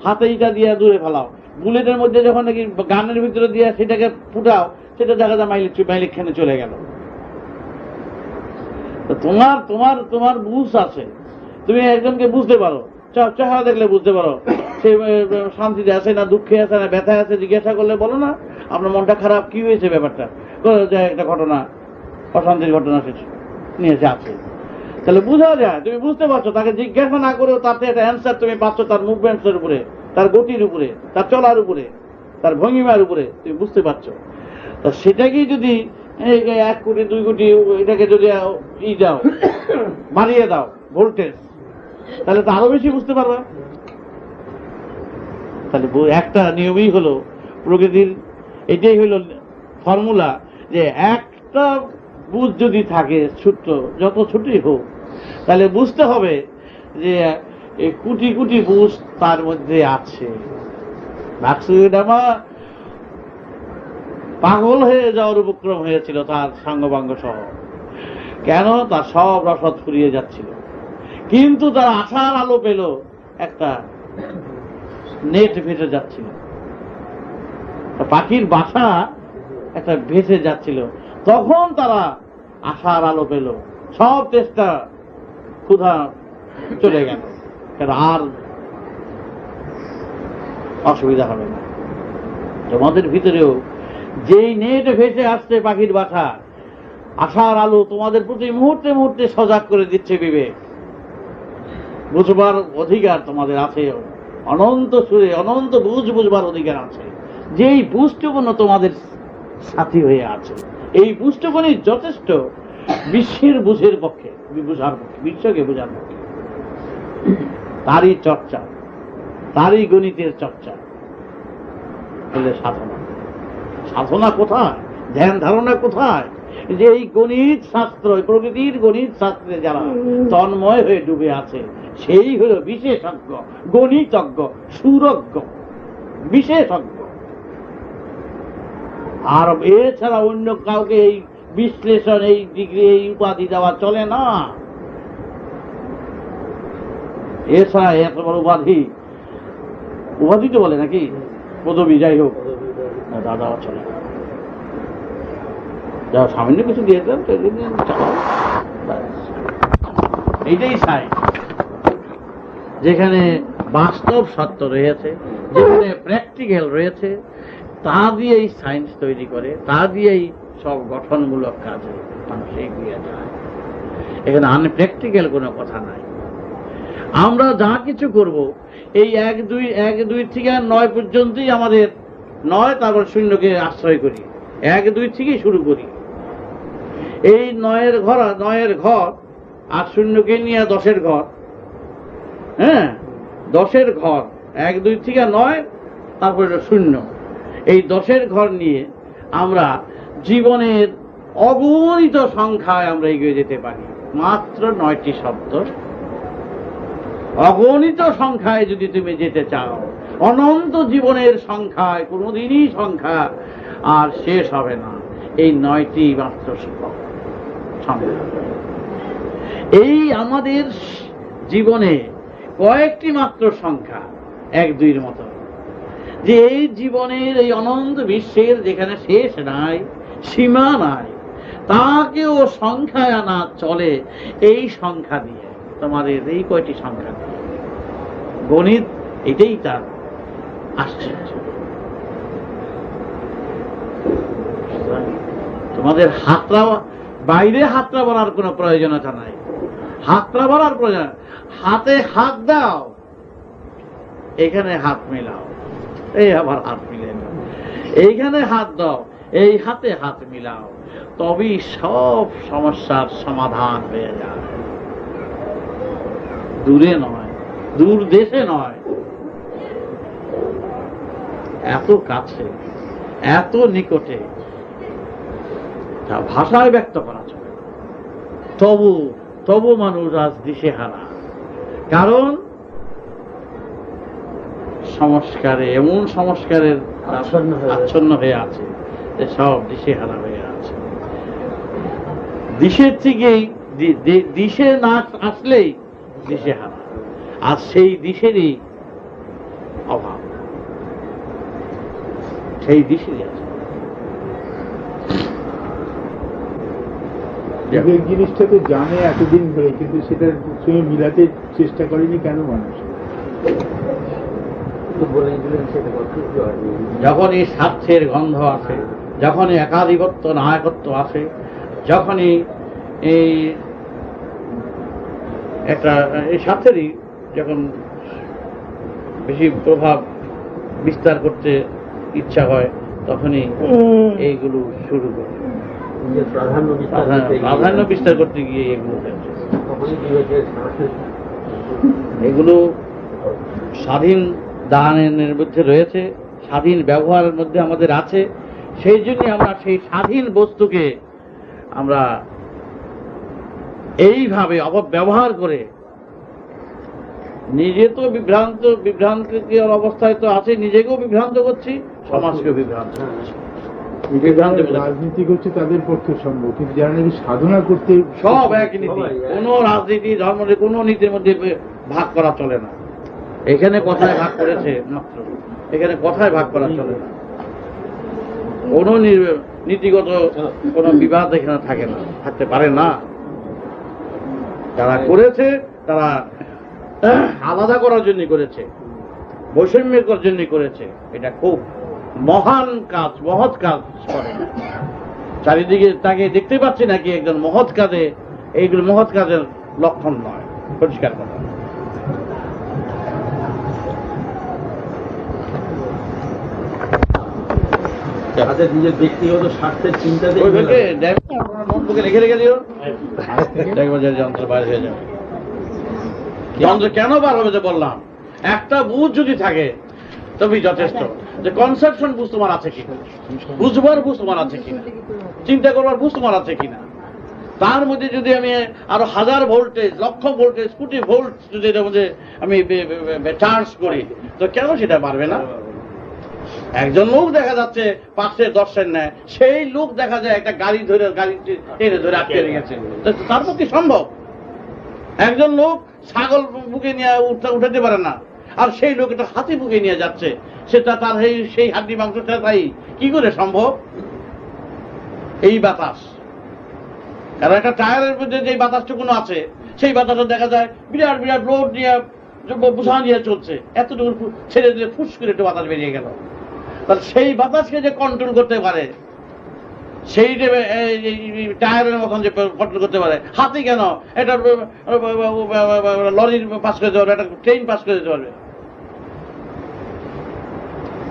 হাতে ইটা দিয়ে দূরে ফেলাও, বুলেটের মধ্যে যখন নাকি গানের ভিতরে দিয়ে সেটাকে ফুটাও, সেটা দেখা যায় মাইলিক খানে চলে গেল। তোমার তোমার তোমার বুঝ আছে, তুমি একজনকে বুঝতে পারো, চেহারা দেখলে বুঝতে পারো সে শান্তিতে আছে না দুঃখে আছে না ব্যথায় আছে। জিজ্ঞাসা করলে বলো না আপনার মনটা খারাপ, কি হয়েছে ব্যাপারটা, একটা ঘটনা, অশান্তির ঘটনা নিয়েছে আছে, তাহলে বোঝা যায়, তুমি বুঝতে পারছো। তাকে জিজ্ঞাসা না করেও তাতে একটা অ্যান্সার তুমি পাচ্ছ, তার মুভমেন্টসের উপরে, তার গতির উপরে, তার চলার উপরে, তার ভঙ্গিমার উপরে তুমি বুঝতে পারছো। তা সেটাকেই যদি 1 কোটি 2 কোটি এটাকে যদি দাও, বাড়িয়ে দাও ভোল্টেজ, তাহলে তো আরো বেশি বুঝতে পারবা। তাহলে একটা নিয়মই হলো প্রকৃতির, এটাই হলো ফর্মুলা, যে একটা বুঝ যদি থাকে ছোট্ট, যত ছোটই হোক, তাহলে বুঝতে হবে যে এই কোটি কোটি বুঝ তার মধ্যে আছে। পাগল হয়ে যাওয়ার উপক্রম হয়েছিল তার সাঙ্গবাঙ্গ সহ, কেন তার সব রসদ ফুরিয়ে যাচ্ছিল, কিন্তু তার আশার আলো পেল, একটা নেট ভেসে যাচ্ছিল, পাখির বাসা একটা ভেসে যাচ্ছিল, তখন তারা আশার আলো পেল, সব চেষ্টা ক্ষুধা চলে গেল, আর অসুবিধা হবে না। তোমাদের ভিতরেও যেই নেট ভেসে আসছে পাখির বাসা, আশার আলো তোমাদের প্রতি মুহূর্তে মুহূর্তে সজাগ করে দিচ্ছে বিবেক। বুঝবার অধিকার তোমাদের আছে, অনন্ত সুরে অনন্ত বুঝবার অধিকার আছে। যেই বুঝটুকুন তোমাদের সাথী হয়ে আছে, এই বুঝটুকুনই যথেষ্ট বিশ্বের বুঝের পক্ষে, বুঝার পক্ষে, বিশ্বকে বুঝার পক্ষে। তারই চর্চা, তারই গণিতের চর্চা হলে সাধনা। সাধনা কোথায়, ধ্যান ধারণা কোথায়? যে এই গণিত শাস্ত্র, প্রকৃতির গণিত শাস্ত্রে যারা তন্ময় হয়ে ডুবে আছে, সেই হলো বিশেষজ্ঞ, গণিতজ্ঞ, সুরজ্ঞ, বিশেষজ্ঞ। আর এছাড়া অন্য কাউকে এই বিশ্লেষণ, এই ডিগ্রি, এই উপাধি দেওয়া চলে না। এছাড়া এত বড় উপাধি, উপাধি তো বলে নাকি, পদবি যাই হোক, তা দেওয়া চলে না। যা সামান্য কিছু দিয়ে দেন, এইটাই সায়েন্স, যেখানে বাস্তব সত্য রয়েছে, যেখানে প্র্যাকটিক্যাল রয়েছে, তা দিয়েই সায়েন্স তৈরি করে, তা দিয়েই সব গঠনমূলক কাজে মানুষ এগিয়ে যায়। এখানে আনপ্র্যাকটিক্যাল কোনো কথা নাই। আমরা যা কিছু করব, এই 1 2 থেকে 9 পর্যন্তই আমাদের 9, তারপর শূন্যকে আশ্রয় করি, 1 2 থেকেই শুরু করি। এই 9-এর ঘর আর শূন্যকে নিয়ে 10-এর ঘর, হ্যাঁ, 10-এর ঘর, 1 2 থেকে 9, তারপরে শূন্য। এই 10-এর ঘর নিয়ে আমরা জীবনের অগণিত সংখ্যায় আমরা এগিয়ে যেতে পারি। মাত্র 9টি শব্দ, অগণিত সংখ্যায় যদি তুমি যেতে চাও, অনন্ত জীবনের সংখ্যায় কোনোদিনই সংখ্যা আর শেষ হবে না। এই 9টি মাত্র সংখ্যা, এই আমাদের জীবনে কয়েকটি মাত্র সংখ্যা, 1 2-এর মতো, যে এই জীবনের এই অনন্ত বিশ্বের যেখানে শেষ নাই, সীমা নাই, তাকেও সংখ্যায় আনা চলে এই সংখ্যা দিয়ে, তোমাদের এই কয়টি সংখ্যা দিয়ে। গণিত এটাই তার আশ্চর্য। তোমাদের বাইরে হাতটা বলার কোনো প্রয়োজনীয়তা নাই, হাতটা বলার প্রয়োজন, হাতে হাত দাও, এখানে হাত মিলাও, এই আবার হাত মিলে নাও, এইখানে হাত দাও, এই হাতে হাত মিলাও, তবেই সব সমস্যার সমাধান হয়ে যায়। দূরে নয়, দূর দেশে নয়, এত কাছে, এত নিকটে, তা ভাষায় ব্যক্ত করা চলে। তবু মানুষ আজ দিশেহারা, কারণ সংস্কারে, এমন সংস্কারের আচ্ছন্ন হয়ে আছে যে সব দিশেহারা হয়ে আছে। দিশের থেকেই, দিশে না আসলেই দিশেহারা, আর সেই দিশেরই অভাব, সেই দিশেরই আছে। বিবেক জিনিসটা তো জানে এতদিন ধরে, কিন্তু সেটার সঙ্গে মিলাতে চেষ্টা করেনি কেন মানুষ? যখনই স্বার্থের গন্ধ আসে, যখনই একাধিপত্য নায়কত্ব আসে, যখনই এই একটা এই স্বার্থেরই যখন বেশি প্রভাব বিস্তার করতে ইচ্ছা হয়, তখনই এইগুলো শুরু করে, প্রাধান্য বিস্তার করতে গিয়ে এগুলো স্বাধীন দানের মধ্যে রয়েছে, স্বাধীন ব্যবহারের মধ্যে আমাদের আছে। সেই জন্য আমরা সেই স্বাধীন বস্তুকে আমরা এইভাবে অপব্যবহার করে নিজে তো বিভ্রান্তির অবস্থায় তো আছে, নিজেকেও বিভ্রান্ত করছি, সমাজকেও বিভ্রান্ত করছি। রাজনীতি করছে তাদের পক্ষে সম্ভব, কিন্তু যারা নাকি সাধনা করতে, সব এক নীতি। কোন রাজনীতি ধর্ম কোন নীতির মধ্যে ভাগ করা চলে না। এখানে কথায় ভাগ করেছে মাত্র, এখানে কথায় ভাগ করা চলে না। কোন নীতিগত কোন বিবাদ এখানে থাকে না, থাকতে পারে না। যারা করেছে তারা আলাদা করার জন্য করেছে, বৈষম্য করার জন্য করেছে। এটা খুব মহান কাজ, মহৎ কাজ করে। চারিদিকে তাকে দেখতে পাচ্ছি নাকি একজন মহৎ কাজে, এইগুলো মহৎ কাজের লক্ষণ নয়, পরিষ্কার কথা। নিজের ব্যক্তিগত স্বার্থের চিন্তা নোটবুকে লিখে রেখে দিও, যন্ত্র বাইরে হয়ে যাবে। যন্ত্র কেন বার হবে যে বললাম, একটা বুঝ যদি থাকে তবেই যথেষ্ট। যে কনসেপশন বুঝ তোমার আছে কিনা, বুঝবার বুঝ তোমার আছে কিনা, চিন্তা করবার বুঝ তোমার আছে কিনা, তার মধ্যে যদি আমি আরো 1000 ভোল্টেজ, লক্ষ ভোল্টেজ, কোটি ভোল্ট যদি এটার মধ্যে আমি চার্জ করি, তো কেন সেটা পারবে না? একজন লোক দেখা যাচ্ছে 5-10 নেয়, সেই লোক দেখা যায় একটা গাড়ি টেনে ধরে আটকে রেখেছে। তার পক্ষে সম্ভব? একজন লোক ছাগল বুকে নিয়ে উঠাতে পারে না, আর সেই লোক একটা হাতি বুকে নিয়ে যাচ্ছে, সেটা তার সেই হাড্ডি মাংসটা তাই কি করে সম্ভব? এই বাতাস, কারণ একটা টায়ারের মধ্যে যে বাতাসটুকুনো আছে, সেই বাতাসটা দেখা যায় বিরাট বিরাট লোড নিয়ে বোঝা নিয়ে চলছে, এতটুকু ছেড়ে দিলে ফুস করে একটু বাতাস বেরিয়ে গেল। তাহলে সেই বাতাসকে যে কন্ট্রোল করতে পারে, সেই টায়ারের মতন যে কন্ট্রোল করতে পারে, হাতি কেন এটা লরির পাস করে দিতে পারবে, একটা ট্রেন পাস করে দিতে পারবে,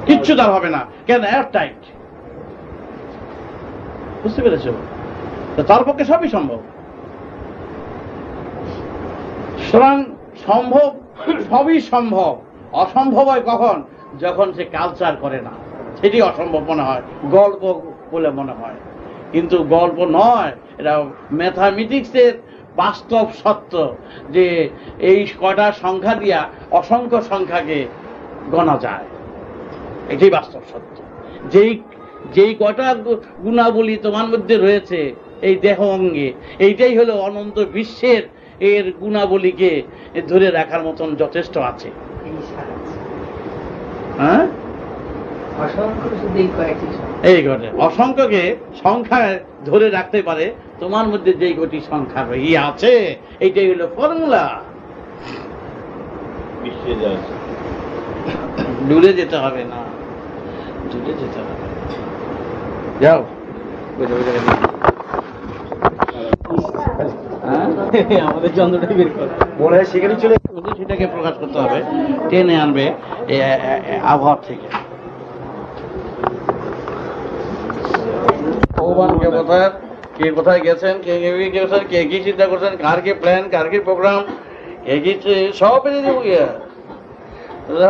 কিচ্ছু তার হবে না। কেন? Air tight. বুঝতে পেরেছ? তার পক্ষে সবই সম্ভব। সুতরাং সম্ভব, সবই সম্ভব। অসম্ভব হয় কখন? যখন সে কালচার করে না, সেটি অসম্ভব মনে হয়, গল্প বলে মনে হয়। কিন্তু গল্প নয়, এটা ম্যাথামেটিক্সের বাস্তব সত্য যে এই কয়টা সংখ্যা দিয়া অসংখ্য সংখ্যাকে গণা যায়। এটাই বাস্তব সত্য। যেই কয়টা গুণাবলী তোমার মধ্যে রয়েছে এই দেহ অঙ্গে, এইটাই হলো অনন্ত বিশ্বের এর গুণাবলীকে ধরে রাখার মতন যথেষ্ট আছে। হ্যাঁ, এই ঘটে অসংখ্যকে সংখ্যায় ধরে রাখতে পারে তোমার মধ্যে যেই কটি সংখ্যা রয়ে আছে, এইটাই হলো ফর্মুলা। দূরে যেতে হবে না, দূরে যেতে হবে। যাও আমাদের যন্ত্রটা বের করে মনে হয় সেখানে চলে, সেটাকে প্রকাশ করতে হবে, টেনে আনবে আবহাওয়া থেকে। ভগবানকে কোথায়, কে কোথায় গেছেন, কে গেছেন, কে কি চিন্তা করছেন, কার কি প্ল্যান, কার কি প্রোগ্রাম, কে কি সব পেরে দেবো গিয়া,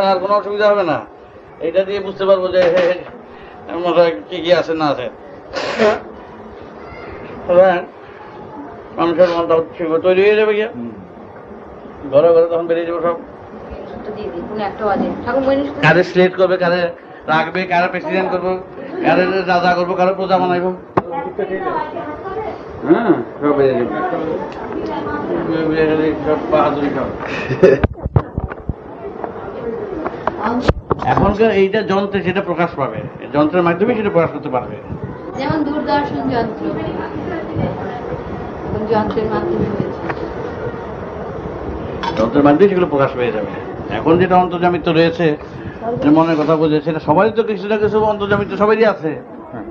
আর কোনো অসুবিধা হবে না। এটা দিয়ে বুঝতে পারবো যে কি কি আছে না আছে। মানুষের মনটা তৈরি হয়ে যাবে গিয়া, ঘরে ঘরে তখন বেরিয়ে যাবো সব। কারে সিলেক্ট করবে, কারে রাখবে, কারে প্রেসিডেন্ট করবো, কারে রাজা করবো, কারে প্রজা বানাইব। হ্যাঁ, সব বেরিয়ে যাবে, সব বাহাদুরি সব। এখনকার এইটা যন্ত্রে সেটা প্রকাশ পাবে, যন্ত্রের মাধ্যমে সেটা প্রকাশ করতে পারবে। যেমন দূরদর্শন যন্ত্র যন্ত্রের মাধ্যমে হয়েছে, যন্ত্রের মাধ্যমে সেগুলো প্রকাশ পেয়ে যাবে। এখন যেটা অন্তর্জামিত রয়েছে, মনের কথা বোঝে, সেটা সবারই তো কিছু না কিছু অন্তর্জামিত সবারই আছে।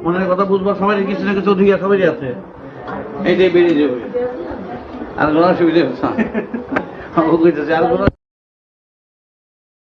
মনের কথা বুঝবার সবারই কিছু না কিছু অধিকার সবারই আছে। এইটাই বেরিয়ে যাবে, আর কোনো অসুবিধা হচ্ছে আর কোনো